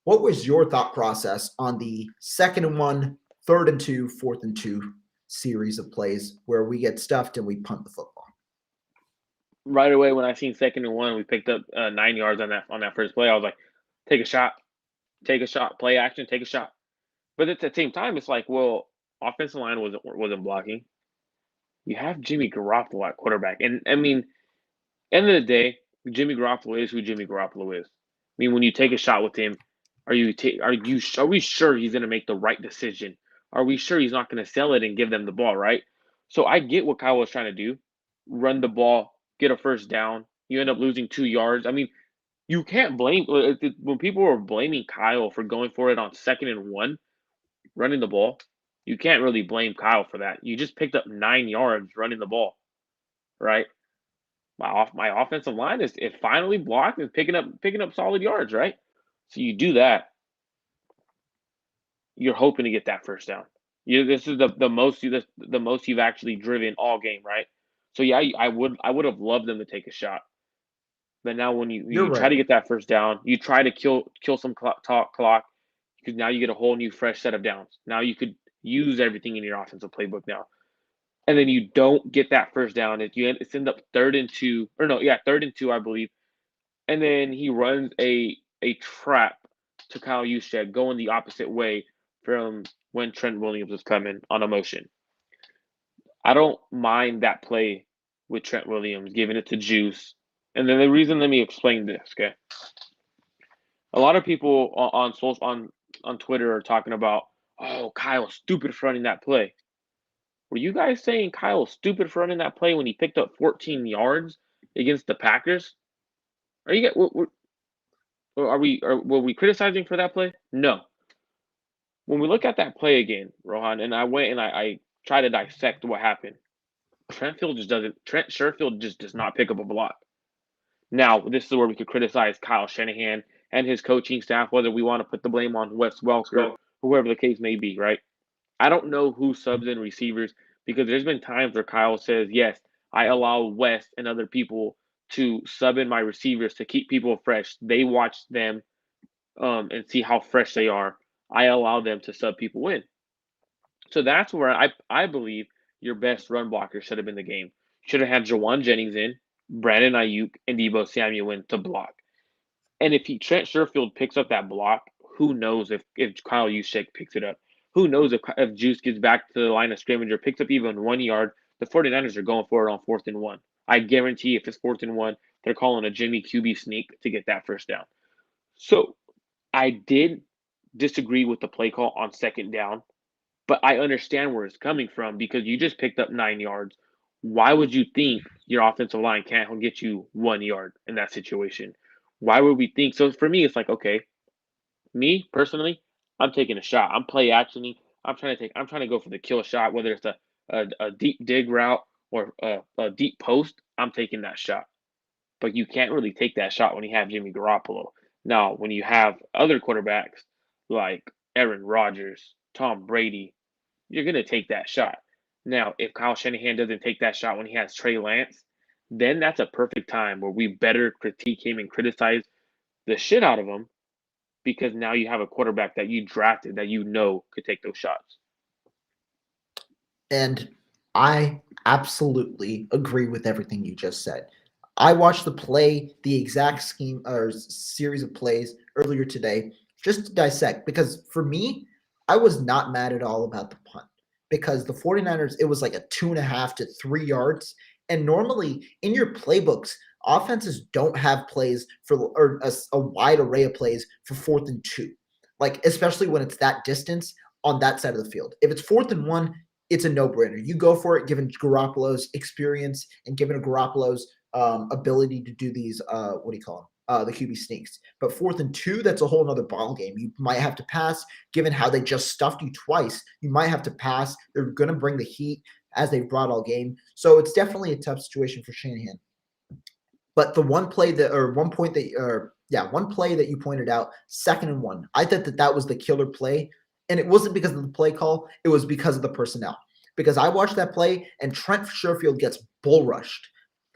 What was your thought process on the 2nd and 1, 3rd and 2, 4th and 2 series of plays where we get stuffed and we punt the football? Right away when I seen 2nd and 1, we picked up 9 yards on that first play. I was like, take a shot, play action, take a shot. But at the same time, it's like, well, offensive line wasn't blocking. You have Jimmy Garoppolo at quarterback, and I mean, end of the day, Jimmy Garoppolo is who Jimmy Garoppolo is. I mean, when you take a shot with him, are we sure he's going to make the right decision? Are we sure he's not going to sell it and give them the ball, right? So I get what Kyle was trying to do, run the ball, get a first down. You end up losing 2 yards. I mean, you can't blame when people are blaming Kyle for going for it on 2nd and 1, running the ball. You can't really blame Kyle for that. You just picked up 9 yards running the ball, right? My offensive line is finally blocked and picking up solid yards, right? So you do that, you're hoping to get that first down. This is the most you've actually driven all game, right? So yeah, I would have loved them to take a shot, but now when You're you try right. to get that first down, you try to kill some clock because now you get a whole new fresh set of downs. Now you could use everything in your offensive playbook now, and then you don't get that first down. It's end up 3rd and 2, or no, yeah, 3rd and 2, I believe. And then he runs a trap to Kyle Juszczyk going the opposite way from when Trent Williams was coming on a motion. I don't mind that play with Trent Williams giving it to Juice. And then the reason, let me explain this, okay? A lot of people on social on Twitter are talking about, oh, Kyle's stupid for running that play. Were you guys saying Kyle's stupid for running that play when he picked up 14 yards against the Packers? Are you were we criticizing for that play? No. When we look at that play again, Rohan, and I went and I try to dissect what happened. Trent Sherfield just does not pick up a block. Now, this is where we could criticize Kyle Shanahan and his coaching staff, whether we want to put the blame on Wes Welker, whoever the case may be, right? I don't know who subs in receivers because there's been times where Kyle says, yes, I allow Wes and other people to sub in my receivers to keep people fresh. They watch them and see how fresh they are. I allow them to sub people in. So that's where I believe your best run blocker should have been the game. Should have had Jawan Jennings in, Brandon Ayuk, and Debo Samuel in to block. And if Trent Sherfield picks up that block, who knows if Kyle Juszczyk picks it up? Who knows if Juice gets back to the line of scrimmage or picks up even 1 yard? The 49ers are going for it on 4th and 1. I guarantee if it's 4th and 1, they're calling a Jimmy QB sneak to get that first down. So I did disagree with the play call on 2nd down, but I understand where it's coming from because you just picked up 9 yards. Why would you think your offensive line can't get you 1 yard in that situation? Why would we think? So for me, it's like, okay, me personally, I'm taking a shot. I'm play actioning. I'm trying to go for the kill shot, whether it's a deep dig route or a deep post. I'm taking that shot. But you can't really take that shot when you have Jimmy Garoppolo. Now, when you have other quarterbacks like Aaron Rodgers, Tom Brady, you're going to take that shot. Now, if Kyle Shanahan doesn't take that shot when he has Trey Lance, then that's a perfect time where we better critique him and criticize the shit out of him because now you have a quarterback that you drafted that you know could take those shots. And I absolutely agree with everything you just said. I watched the exact scheme or series of plays earlier today just to dissect because for me, I was not mad at all about the punt because the 49ers, it was like a 2.5 to 3 yards. And normally in your playbooks, offenses don't have plays for or a wide array of plays for 4th and 2, like especially when it's that distance on that side of the field. If it's 4th and 1, it's a no-brainer. You go for it, given Garoppolo's experience and given Garoppolo's ability to do these, what do you call them? The QB sneaks. But 4th and 2, that's a whole other ball game. You might have to pass, given how they just stuffed you twice. You might have to pass. They're going to bring the heat as they've brought all game. So it's definitely a tough situation for Shanahan. But the one play that, or one point that, or yeah, one play that you pointed out, 2nd and 1, I thought that was the killer play. And it wasn't because of the play call, it was because of the personnel. Because I watched that play and Trent Sherfield gets bull rushed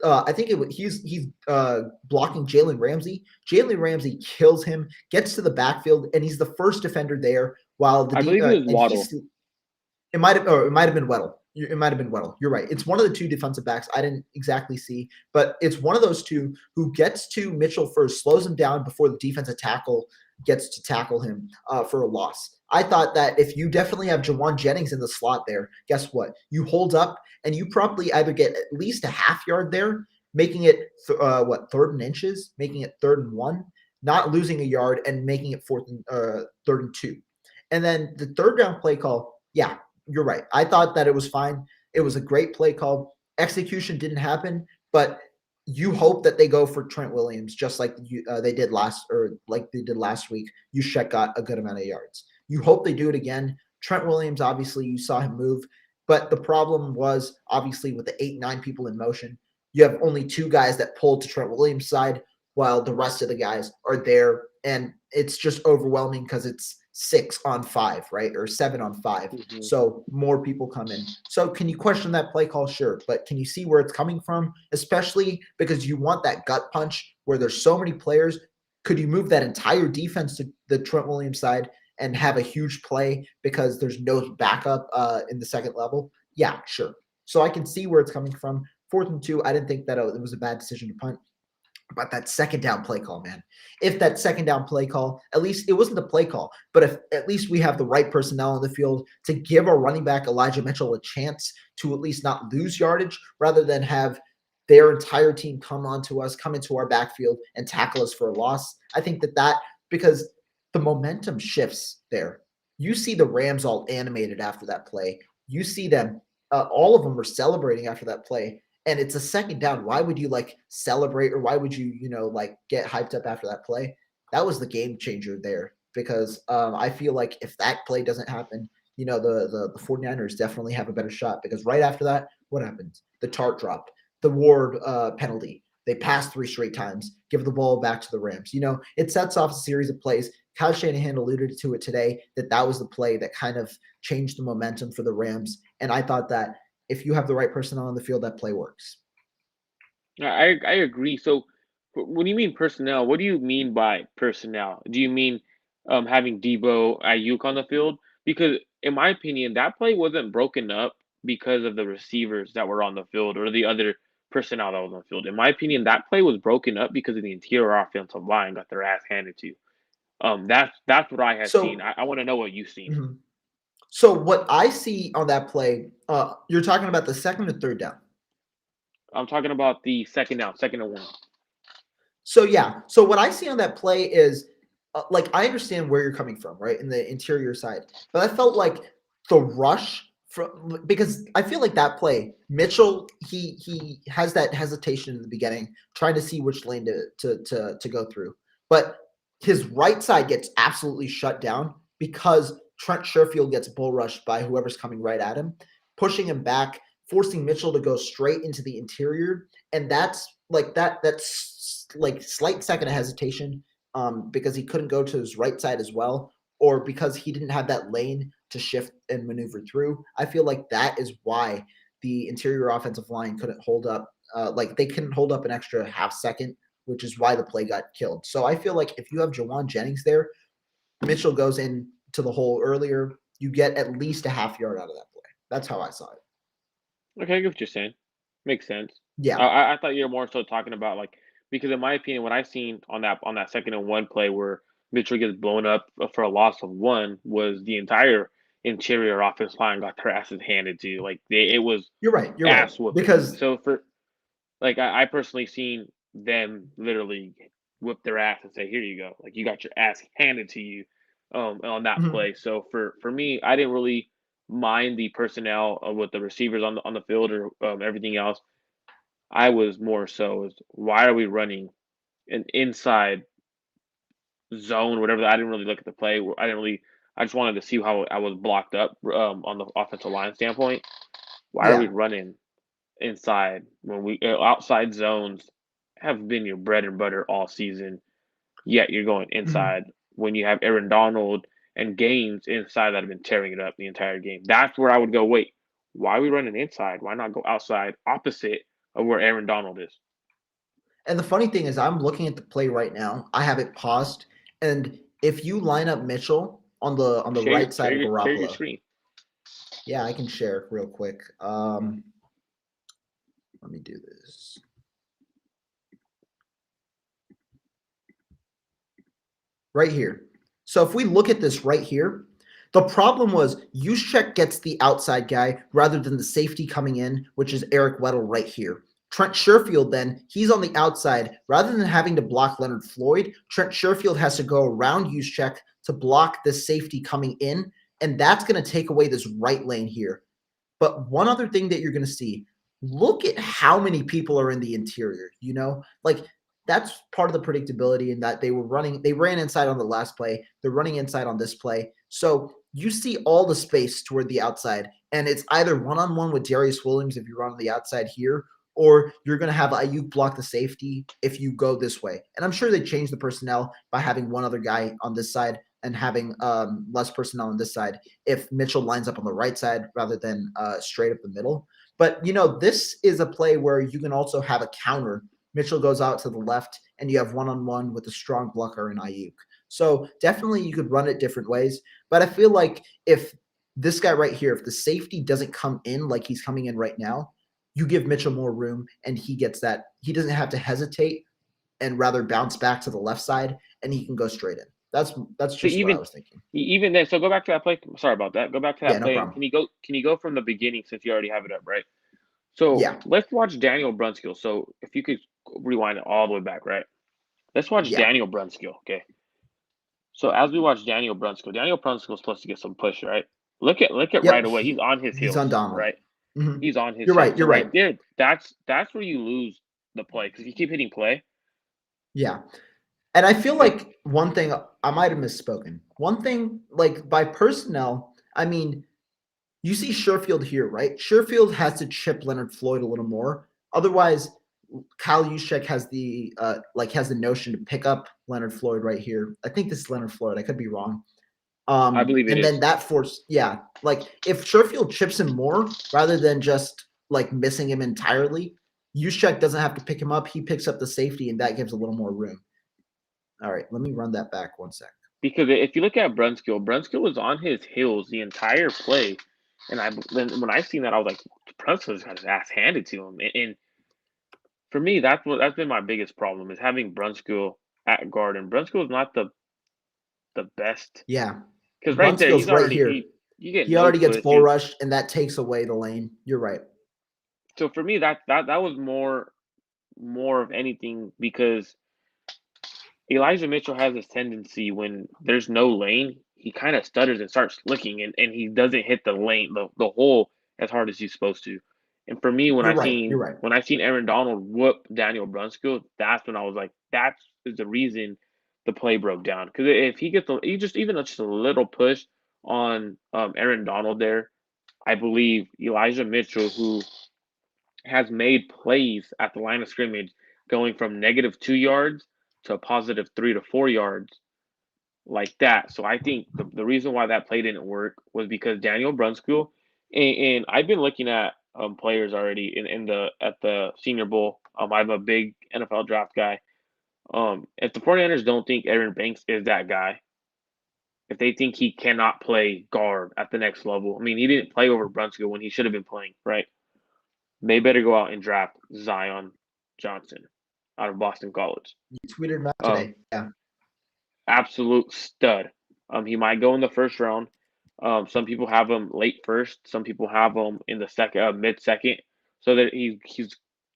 I think he's blocking Jalen Ramsey. Jalen Ramsey kills him, gets to the backfield, and he's the first defender there. While I believe it was and Waddle. it might have been Weddle. It might have been Weddle. You're right. It's one of the two defensive backs. I didn't exactly see, but it's one of those two who gets to Mitchell first, slows him down before the defensive tackle gets to tackle him for a loss. I thought that if you definitely have Jawan Jennings in the slot there, guess what? You hold up and you probably either get at least a half yard there, making it third and inches, making it 3rd and 1, not losing a yard, and making it 3rd and 2. And then the third down play call, yeah, you're right. I thought that it was fine. It was a great play call. Execution didn't happen, but you hope that they go for Trent Williams, just like they did last week. Juszczyk got a good amount of yards. You hope they do it again. Trent Williams, obviously, you saw him move, but the problem was obviously with the 8-9 people in motion, you have only 2 guys that pull to Trent Williams' side, while the rest of the guys are there, and it's just overwhelming because it's 6-on-5, right? Or 7-on-5. Mm-hmm. So more people come in. So can you question that play call? Sure. But can you see where it's coming from? Especially because you want that gut punch where there's so many players. Could you move that entire defense to the Trent Williams side and have a huge play because there's no backup in the second level? Yeah, sure. So I can see where it's coming from. 4th and 2, I didn't think that it was a bad decision to punt. About that second down play call, man. If that second down play call, at least it wasn't the play call, but if at least we have the right personnel on the field to give our running back Elijah Mitchell a chance to at least not lose yardage rather than have their entire team come onto us, come into our backfield and tackle us for a loss. I think that because the momentum shifts there. You see the Rams all animated after that play. You see them, all of them were celebrating after that play. And it's a second down. Why would you celebrate, or why would you, get hyped up after that play? That was the game changer there because I feel like if that play doesn't happen, the 49ers definitely have a better shot because right after that, what happened? The Tart dropped, the Ward penalty. They passed 3 straight times, give the ball back to the Rams. It sets off a series of plays. Kyle Shanahan alluded to it today that was the play that kind of changed the momentum for the Rams. And I thought that if you have the right personnel on the field, that play works. I agree. So, when you mean personnel, what do you mean by personnel? Do you mean having Debo Ayuk on the field? Because in my opinion, that play wasn't broken up because of the receivers that were on the field or the other personnel that was on the field. In my opinion, that play was broken up because of the interior offensive line got their ass handed to. That's what I had seen. So, I want to know what you've seen. mhm. So what I see on that play, you're talking about the second or third down. I'm talking about the second down, 2nd and 1. So yeah, so what I see on that play is, I understand where you're coming from, right, in the interior side, but I felt like the rush from because I feel like that play, Mitchell, he has that hesitation in the beginning, trying to see which lane to go through, but his right side gets absolutely shut down because Trent Sherfield gets bull rushed by whoever's coming right at him, pushing him back, forcing Mitchell to go straight into the interior, and that's like slight second of hesitation because he couldn't go to his right side as well, or because he didn't have that lane to shift and maneuver through. I feel like that is why the interior offensive line couldn't hold up. They couldn't hold up an extra half second, which is why the play got killed. So I feel like if you have Jawan Jennings there, Mitchell goes in to the hole earlier, you get at least a half yard out of that play. That's how I saw it. Okay, I get what you're saying. Makes sense. Yeah. I thought you were more so talking about because in my opinion, what I seen on that 2nd and 1 play where Mitchell gets blown up for a loss of 1 was the entire interior offense line got their asses handed to. It was You're right. You're right. ass whooping. Because So for I personally seen them literally whip their ass and say, "Here you go." Like you got your ass handed to you on that mhm, play. So for me, I didn't really mind the personnel with the receivers on the field or everything else. I was more so is why are we running an inside zone, whatever. I didn't really look at the play. I didn't really. I just wanted to see how I was blocked up on the offensive line standpoint. Why are we yeah. running inside when we outside zones have been your bread and butter all season? Yet you're going Mhm. inside when you have Aaron Donald and Gaines inside that have been tearing it up the entire game. That's where I would go. Wait, why are we running inside? Why not go outside opposite of where Aaron Donald is. And the funny thing is, I'm looking at the play right now. I have it paused, and if you line up Mitchell on the right side of Share your Garoppolo, screen. yeah, I can share it real quick. Let me do this. Right here. So if we look at this right here, the problem was Juszczyk gets the outside guy rather than the safety coming in, which is Eric Weddle right here. Trent Sherfield then, he's on the outside. Rather than having to block Leonard Floyd, Trent Sherfield has to go around Juszczyk to block this safety coming in, and that's going to take away this right lane here. But one other thing that you're going to see, look at how many people are in the interior, like that's part of the predictability in that they ran inside on the last play. They're running inside on this play. So you see all the space toward the outside, and it's either one-on-one with Darius Williams if you run on the outside here, or you're going to have Ayuk block the safety if you go this way. And I'm sure they changed the personnel by having one other guy on this side and having less personnel on this side if Mitchell lines up on the right side rather than straight up the middle. But, this is a play where you can also have a counter. Mitchell goes out to the left, and you have one-on-one with a strong blocker in Ayuk. So definitely you could run it different ways. But I feel like if this guy right here, if the safety doesn't come in like he's coming in right now, you give Mitchell more room, and he gets that. He doesn't have to hesitate and rather bounce back to the left side, and he can go straight in. That's just what I was thinking. Even then, so go back to that play. Sorry about that. Go back to that Yeah, no play. problem. Can you go from the beginning since you already have it up, right? So Yeah. let's watch Daniel Brunskill. So if you could rewind it all the way back, right? Let's watch Daniel Brunskill, okay? So as we watch Daniel Brunskill is supposed to get some push, right? Look at right away. He's on his heels, on Donald. right? Mm-hmm. He's on his. You're right. Heels. You're So right there. That's where you lose the play because you keep hitting play. Yeah. And I feel like one thing I might have misspoken. One thing, like by personnel, I mean, you see Sherfield here, right? Sherfield has to chip Leonard Floyd a little more. Otherwise, Kyle Juszczyk has the notion to pick up Leonard Floyd right here. I think this is Leonard Floyd. I could be wrong. I believe it is. And then that force, yeah. Like if Sherfield chips him more rather than just like missing him entirely, Juszczyk doesn't have to pick him up. He picks up the safety, and that gives a little more room. All right, let me run that back 1 sec. Because if you look at Brunskill was on his heels the entire play, and when I seen that, I was like, Brunskill's got his ass handed to him. And for me, that's been my biggest problem is having Brunskill at guard, and Brunskill is not the best. Yeah, because right there, he's already here. He already gets bull rushed, and that takes away the lane. You're right. So for me, that was more of anything because Elijah Mitchell has this tendency when there's no lane, he kind of stutters and starts looking, and he doesn't hit the lane, the hole as hard as he's supposed to. And for me, when I seen Aaron Donald whoop Daniel Brunskill, that's when I was like, that is the reason the play broke down. Because if he gets even just a little push on Aaron Donald there, I believe Elijah Mitchell, who has made plays at the line of scrimmage going from -2 yards to a positive 3 to 4 yards like that. So I think the reason why that play didn't work was because Daniel Brunskill, and I've been looking at players already at the Senior Bowl. I'm a big NFL draft guy. If the 49ers don't think Aaron Banks is that guy, if they think he cannot play guard at the next level, I mean, he didn't play over Brunskill when he should have been playing, right? They better go out and draft Zion Johnson out of Boston College. You tweeted him out today. Yeah. Absolute stud. He might go in the first round. Some people have him late first. Some people have him in the second, mid second. So that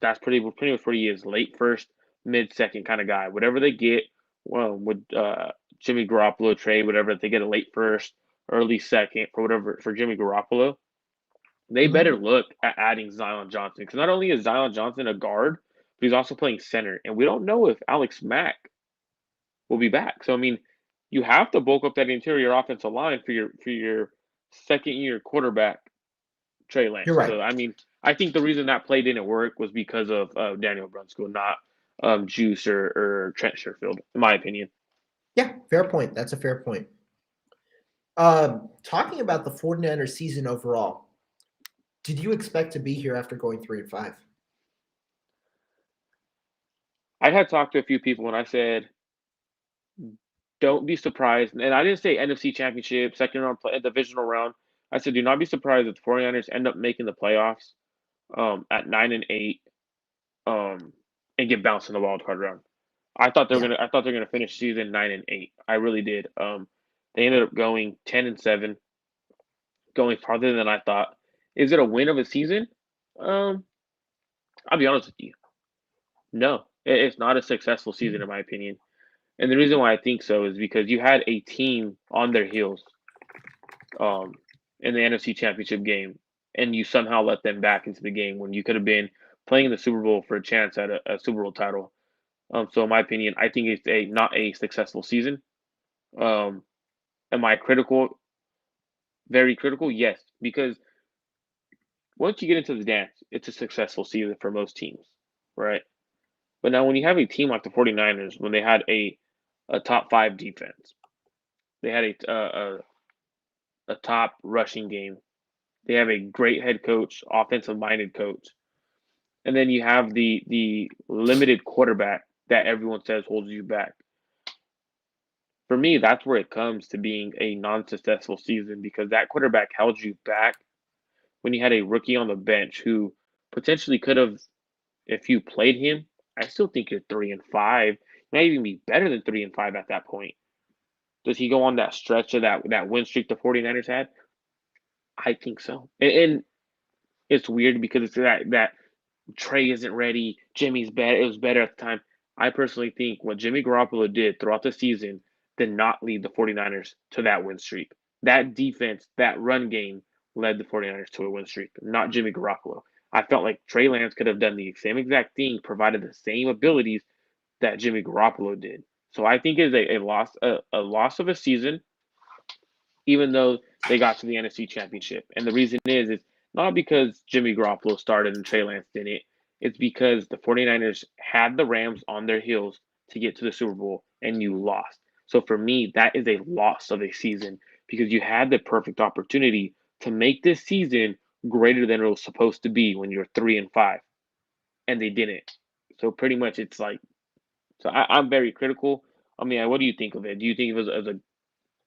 that's pretty much what he is. Late first, mid second kind of guy. Whatever they get, with Jimmy Garoppolo trade, whatever, if they get a late first, early second for Jimmy Garoppolo, they better look at adding Zion Johnson because not only is Zion Johnson a guard, but he's also playing center, and we don't know if Alex Mack will be back. So I mean, you have to bulk up that interior offensive line for your second year quarterback, Trey Lance. You're right. So I mean, I think the reason that play didn't work was because of Daniel Brunskill, not Juice or Trent Sherfield, in my opinion. Yeah, fair point. That's a fair point. Talking about the 49ers season overall, did you expect to be here after going 3-5? I had talked to a few people and I said, don't be surprised. And I didn't say NFC Championship, second round, divisional round. I said, do not be surprised if the 49ers end up making the playoffs at 9-8 um, and get bounced in the wild card round. Yeah. I thought they were gonna finish season 9-8. I really did. They ended up going 10-7, going farther than I thought. Is it a win of a season? Um, I'll be honest with you. No, it's not a successful season in my opinion. And the reason why I think so is because you had a team on their heels um, in the NFC Championship game, and you somehow let them back into the game when you could have been playing in the Super Bowl for a chance at a Super Bowl title. So in my opinion, I think it's a not a successful season. Um, am I critical? Very critical, yes, because once you get into the dance, it's a successful season for most teams, right? But now when you have a team like the 49ers, when they had a top five defense, they had a top rushing game. They have a great head coach, offensive minded coach, and then you have the limited quarterback that everyone says holds you back. For me, that's where it comes to being a non-successful season because that quarterback held you back when you had a rookie on the bench who potentially could have, if you played him, I still think you're 3-5. You might even be better than 3-5 at that point. Does he go on that stretch of that win streak the 49ers had? I think so. And it's weird because it's that Trey isn't ready. Jimmy's better. It was better at the time. I personally think what Jimmy Garoppolo did throughout the season did not lead the 49ers to that win streak. That defense, that run game led the 49ers to a win streak, not Jimmy Garoppolo. I felt like Trey Lance could have done the same exact thing, provided the same abilities that Jimmy Garoppolo did. So I think it's a loss of a season, even though they got to the NFC Championship. And the reason is not because Jimmy Garoppolo started and Trey Lance didn't. It's because the 49ers had the Rams on their heels to get to the Super Bowl and you lost. So for me, that is a loss of a season because you had the perfect opportunity to make this season greater than it was supposed to be when you're 3-5, and they didn't. So pretty much, it's like I'm very critical. I mean, what do you think of it? Do you think it was as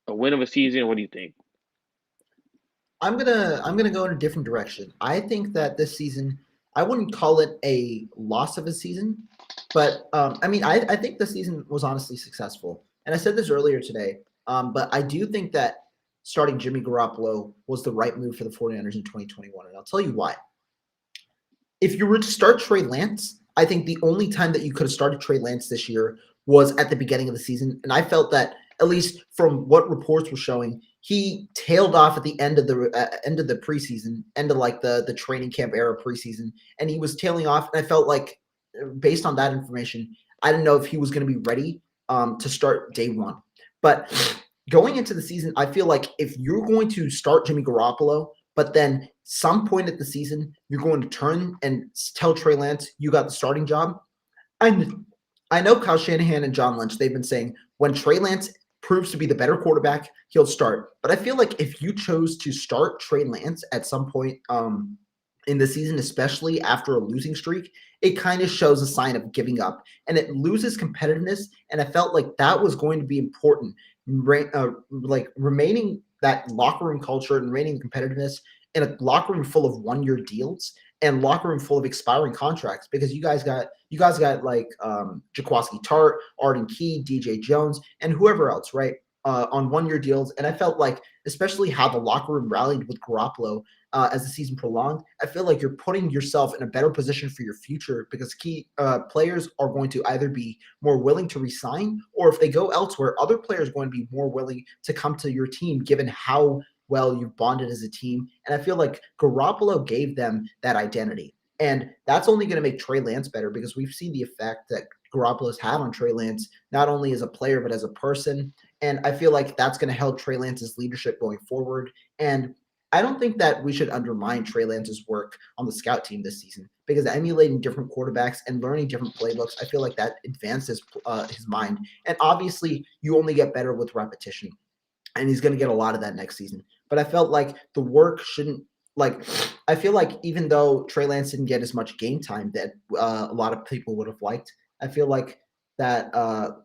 a win of a season? What do you think? I'm gonna go in a different direction. I think that this season, I wouldn't call it a loss of a season, but I mean, I think the season was honestly successful. And I said this earlier today, but I do think that starting Jimmy Garoppolo was the right move for the 49ers in 2021, and I'll tell you why. If you were to start Trey Lance, I think the only time that you could have started Trey Lance this year was at the beginning of the season, and I felt that at least from what reports were showing, he tailed off at the end of the preseason, end of like the training camp era preseason, and he was tailing off. And I felt like, based on that information, I didn't know if he was going to be ready to start day one. But going into the season, I feel like if you're going to start Jimmy Garoppolo, but then some point at the season, you're going to turn and tell Trey Lance you got the starting job. And I know Kyle Shanahan and John Lynch, they've been saying when Trey Lance proves to be the better quarterback, he'll start. But I feel like if you chose to start Trey Lance at some point in the season, especially after a losing streak, it kind of shows a sign of giving up and it loses competitiveness. And I felt like that was going to be important, like remaining that locker room culture and remaining competitiveness in a locker room full of 1 year deals and locker room full of expiring contracts because you guys got like Jaquaski Tart, Arden Key, DJ Jones, and whoever else, right? On 1 year deals. And I felt like, especially how the locker room rallied with Garoppolo as the season prolonged, I feel like you're putting yourself in a better position for your future because key players are going to either be more willing to resign or if they go elsewhere, other players are going to be more willing to come to your team given how well you've bonded as a team. And I feel like Garoppolo gave them that identity. And that's only going to make Trey Lance better because we've seen the effect that Garoppolo's had on Trey Lance, not only as a player, but as a person. And I feel like that's going to help Trey Lance's leadership going forward. And I don't think that we should undermine Trey Lance's work on the scout team this season because emulating different quarterbacks and learning different playbooks, I feel like that advances his mind. And obviously, you only get better with repetition and he's going to get a lot of that next season. But I felt like the work shouldn't like. I feel like even though Trey Lance didn't get as much game time that a lot of people would have liked, I feel like that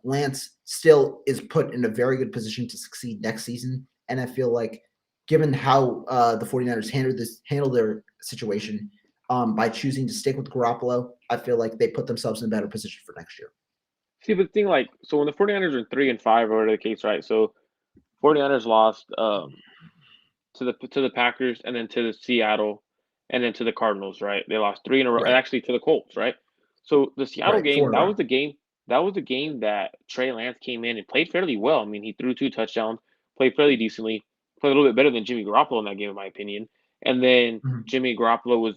Lance still is put in a very good position to succeed next season. And I feel like given how the 49ers handled their situation by choosing to stick with Garoppolo, I feel like they put themselves in a better position for next year. See, the thing, like, so when the 49ers are 3-5 or whatever the case, right? So 49ers lost to the Packers and then to the Seattle and then to the Cardinals, right? They lost three in a row, Right. actually to the Colts, right? So the Seattle Right. game, 4 in a row. that was the game that Trey Lance came in and played fairly well. I mean, he threw 2 touchdowns, played fairly decently, played a little bit better than Jimmy Garoppolo in that game, in my opinion. And then Mhm. Jimmy Garoppolo was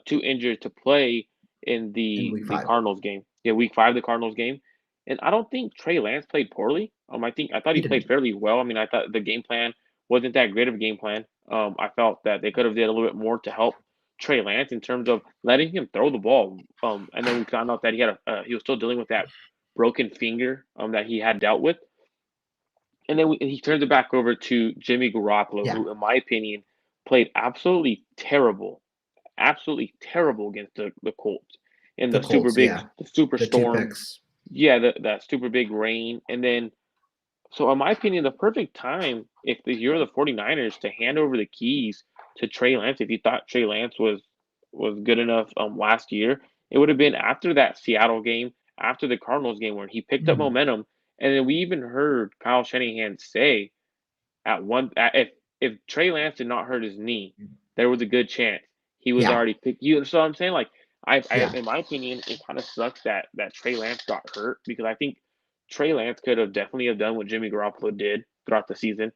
too injured to play in In the week the 5. Cardinals game. Yeah, week 5, the Cardinals game. And I don't think Trey Lance played poorly. I thought He he played didn't. fairly well. I mean, I thought the game plan wasn't that great of a game plan. I felt that they could have did a little bit more to help Trey Lance in terms of letting him throw the ball. And then we found out that he was still dealing with that broken finger that he had dealt with. And then he turns it back over to Jimmy Garoppolo, Yeah. who, in my opinion, played absolutely terrible against the Colts in The Colts. Yeah. the super The 2 storm. picks. Yeah, that super big rain, and then so, in my opinion, the perfect time if you're the 49ers to hand over the keys to Trey Lance, if you thought Trey Lance was good enough last year, it would have been after that Seattle game, after the Cardinals game, where he picked up Mhm. momentum, and then we even heard Kyle Shanahan say if Trey Lance did not hurt his knee, there was a good chance he was Yeah. already picked. You so I'm saying like I Yeah. in my opinion, it kind of sucks that Trey Lance got hurt because I think Trey Lance could have definitely have done what Jimmy Garoppolo did throughout the season.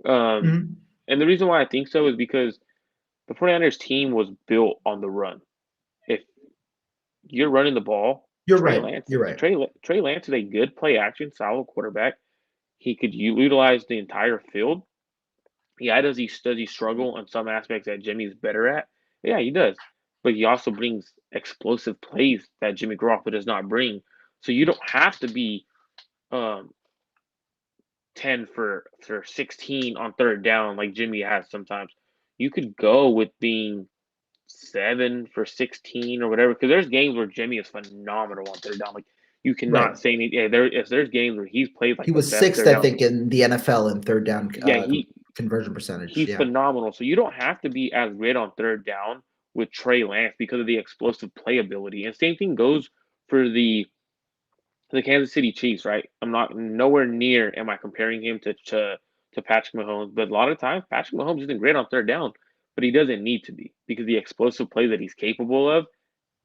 Um, Mhm. and the reason why I think so is because the 49ers team was built on the run. If you're running the ball, You're right. You're right. Trey Lance is a good play action, solid quarterback. He could utilize the entire field. Yeah, does he struggle on some aspects that Jimmy's better at? Yeah, he does. But he also brings explosive plays that Jimmy Garoppolo does not bring. So you don't have to be um 10 for 16 on third down like Jimmy has sometimes. You could go with being 7 for 16 or whatever because there's games where Jimmy is phenomenal on third down. Like you Right. cannot say any. Yeah, there's games where he's played like He the was best 6th, third I down. think, in the NFL in third down Yeah, conversion percentage. he's Yeah. phenomenal. So you don't have to be as great on third down with Trey Lance because of the explosive playability. And same thing goes for the Kansas City Chiefs, right? I'm not nowhere near am I comparing him to Patrick Mahomes, but a lot of times Patrick Mahomes isn't great on third down, but he doesn't need to be because the explosive plays that he's capable of,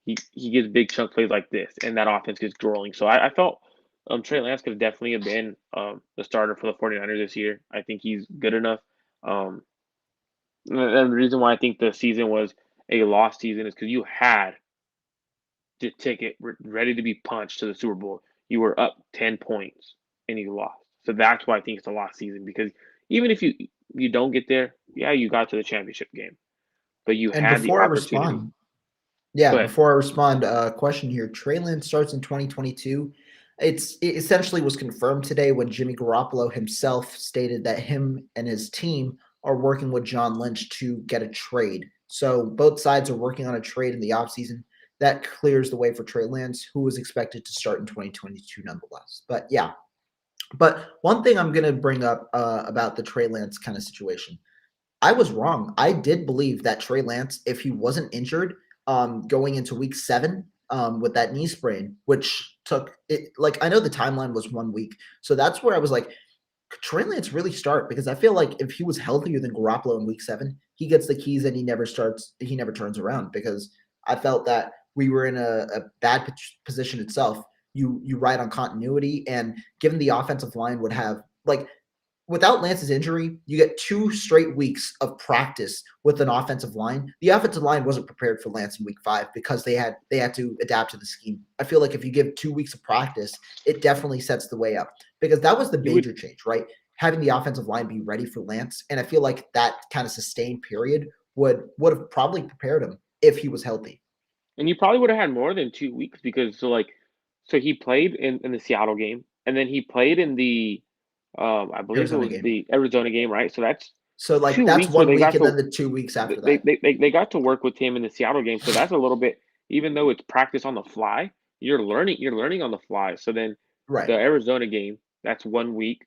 he gets big chunk plays like this, and that offense gets rolling. So I felt Trey Lance could definitely have been the starter for the 49ers this year. I think he's good enough. Um, and the reason why I think the season was a lost season is because you had the ticket ready to be punched to the Super Bowl. You were up 10 points and you lost. So that's why I think it's a lost season because even if you don't get there, yeah, you got to the championship game, but you And had the before I opportunity. respond, yeah, Go ahead. before I respond, question here. Trey Lance starts in 2022. It essentially was confirmed today when Jimmy Garoppolo himself stated that him and his team are working with John Lynch to get a trade. So both sides are working on a trade in the offseason. That clears the way for Trey Lance, who was expected to start in 2022 nonetheless. But yeah, but one thing I'm going to bring up about the Trey Lance kind of situation. I was wrong. I did believe that Trey Lance, if he wasn't injured, going into week 7, with that knee sprain, which took it, like, I know the timeline was 1 week. So that's where I was like, could Trey Lance really start? Because I feel like if he was healthier than Garoppolo in week 7, he gets the keys and he never turns around because I felt that we were in a bad position itself. You ride on continuity, and given the offensive line would have, like, without Lance's injury, you get 2 straight weeks of practice with an offensive line. The offensive line wasn't prepared for Lance in week 5 because they had to adapt to the scheme. I feel like if you give 2 weeks of practice, it definitely sets the way up because that was the You would major change, right? Having the offensive line be ready for Lance, and I feel like that kind of sustained period would have probably prepared him if he was healthy. and you probably would have had more than 2 weeks because so he played in the Seattle game and then he played in the I believe it Arizona was game. the Arizona game, right? So that's So like two that's weeks where 1 week, and then the 2 weeks after that. they got to work with him in the Seattle game. So that's a little bit, even though it's practice on the fly, you're learning on the fly. So then Right. the Arizona game, that's 1 week,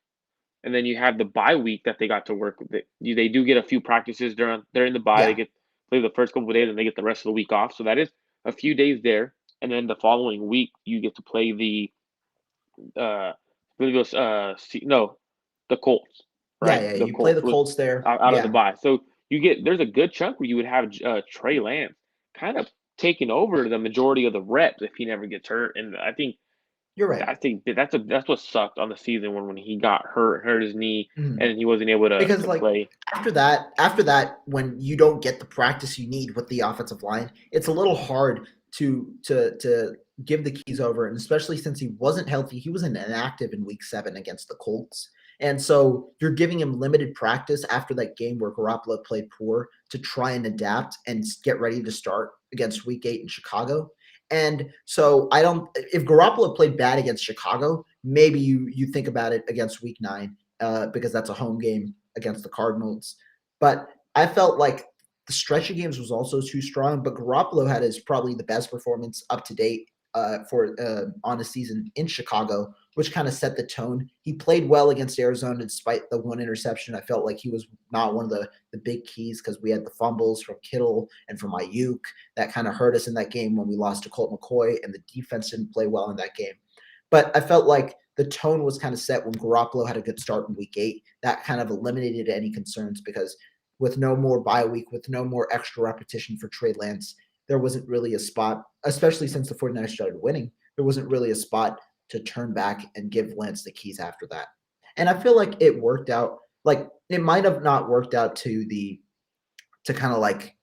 and then you have the bye week that they got to work with. They do get a few practices during the bye. They Yeah. get play the first couple of days, and they get the rest of the week off. So that is a few days there, and then the following week you get to play uh, I believe it was no, the Colts, Yeah, right? yeah. The You play Colts the with Colts there. out of the Yeah, bye. So there's a good chunk where you would have Trey Lance kind of taking over the majority of the reps if he never gets hurt. And you're right. that's what sucked on the season when he got hurt his knee, Mhm. and he wasn't able Because to like play. after that, when you don't get the practice you need with the offensive line, it's a little hard to give the keys over, and especially since he wasn't healthy, he was inactive in Week 7 against the Colts, and so you're giving him limited practice after that game where Garoppolo played poor to try and adapt and get ready to start against Week 8 in Chicago. And so I don't. If Garoppolo played bad against Chicago, maybe you think about it against Week 9 because that's a home game against the Cardinals. But I felt like the stretch of games was also too strong. But Garoppolo had his probably the best performance up to date for on a season in Chicago, which kind of set the tone. He played well against Arizona despite the one interception. I felt like he was not one of the big keys because we had the fumbles from Kittle and from Ayuk that kind of hurt us in that game when we lost to Colt McCoy, and the defense didn't play well in that game. But I felt like the tone was kind of set when Garoppolo had a good start in Week 8. That kind of eliminated any concerns because with no more bye week, with no more extra repetition for Trey Lance, there wasn't really a spot, especially since the 49ers started winning, there wasn't really a spot to turn back and give Lance the keys after that. And I feel like it worked out. Like it might have not worked out to kind of like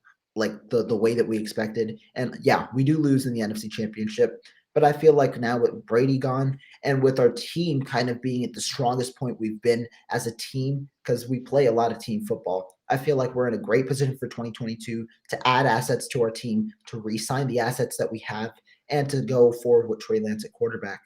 the way that we expected. And yeah, we do lose in the NFC Championship, but I feel like now with Brady gone and with our team kind of being at the strongest point we've been as a team because we play a lot of team football. I feel like we're in a great position for 2022 to add assets to our team, to re-sign the assets that we have, and to go forward with Trey Lance at quarterback.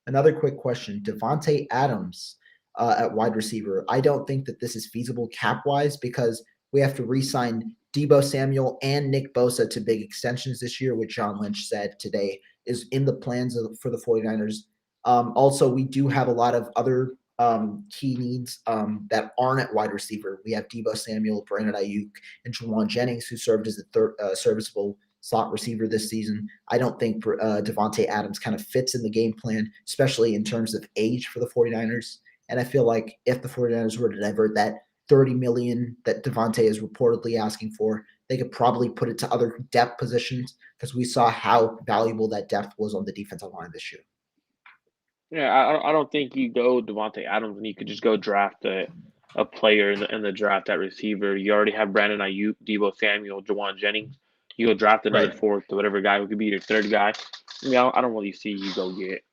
Another quick question: Devontae Adams at wide receiver. I don't think that this is feasible cap wise because we have to re-sign Debo Samuel and Nick Bosa to big extensions this year, which John Lynch said today is in the plans for the 49ers. Also, we do have a lot of other key needs that aren't at wide receiver. We have Debo Samuel, Brandon Ayuk, and Jawan Jennings, who served as a third serviceable slot receiver this season. I don't think Devontae Adams kind of fits in the game plan, especially in terms of age for the 49ers. And I feel like if the 49ers were to divert that 30 million that Devontae is reportedly asking for, they could probably put it to other depth positions because we saw how valuable that depth was on the defensive line this year. Yeah, I don't think you go Devontae Adams and you could just go draft a player in the draft at receiver. You already have Brandon Ayuk, Debo Samuel, Jawan Jennings. You go draft another Right. fourth or whatever guy who could be your third guy. I don't really see you go get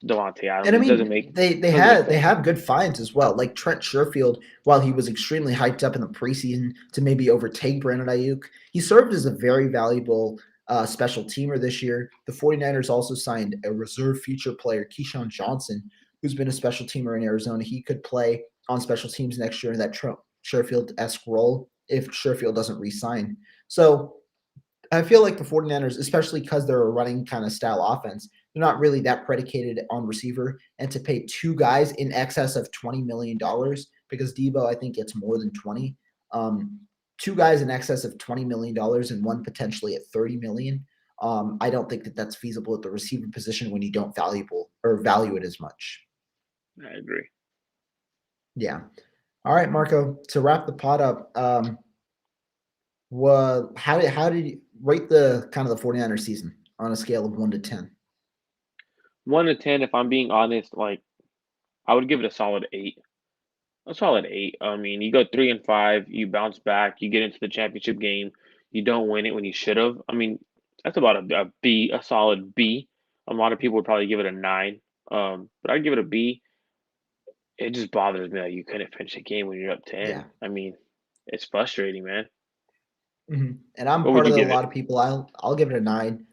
Devontae And Adams. I It doesn't mean, make they doesn't make had they sense. have good finds as well. Like Trent Sherfield, while he was extremely hyped up in the preseason to maybe overtake Brandon Ayuk, he served as a very valuable special teamer this year. The 49ers also signed a reserve future player, Keyshawn Johnson, who's been a special teamer in Arizona. He could play on special teams next year in that Sherfield-esque role if Sherfield doesn't re-sign. So I feel like the 49ers, especially because they're a running kind of style offense, they're not really that predicated on receiver. And to pay two guys in excess of $20 million, because Debo, I think, gets more than 20. Two guys in excess of $20 million and one potentially at 30 million. I don't think that that's feasible at the receiver position when you don't value it as much. I agree. Yeah. All right, Marco. To wrap the pot up, how did you rate the kind of the 49er season on a scale of 1 to 10? 1 to 10, if I'm being honest, like I would give it a solid 8. A solid 8. I mean, you go 3-5, you bounce back, you get into the championship game, you don't win it when you should have. I mean, that's about a B, a solid B. A lot of people would probably give it a 9, but I'd give it a B. It just bothers me that you couldn't finish a game when you're up Yeah. 10. I mean, it's frustrating, man. And I'm What would part you of a give it? lot of people. I'll give it a 9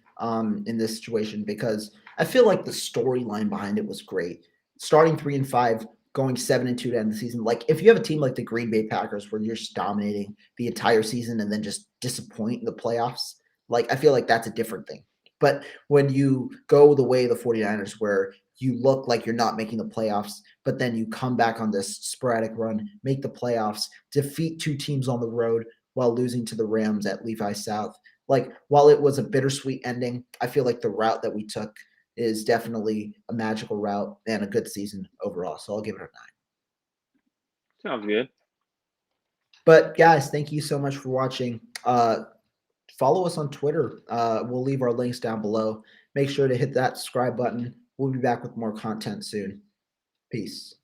in this situation because I feel like the storyline behind it was great. Starting 3-5, going 7-2 to end the season. Like if you have a team like the Green Bay Packers where you're just dominating the entire season and then just disappoint in the playoffs, like I feel like that's a different thing. But when you go the way of the 49ers, where you look like you're not making the playoffs, but then you come back on this sporadic run, make the playoffs, defeat two teams on the road while losing to the Rams at Levi South. Like, while it was a bittersweet ending, I feel like the route that we took is definitely a magical route and a good season overall. So I'll give it a 9. Sounds good. But guys, thank you so much for watching. Follow us on Twitter. We'll leave our links down below. Make sure to hit that subscribe button. We'll be back with more content soon. Peace.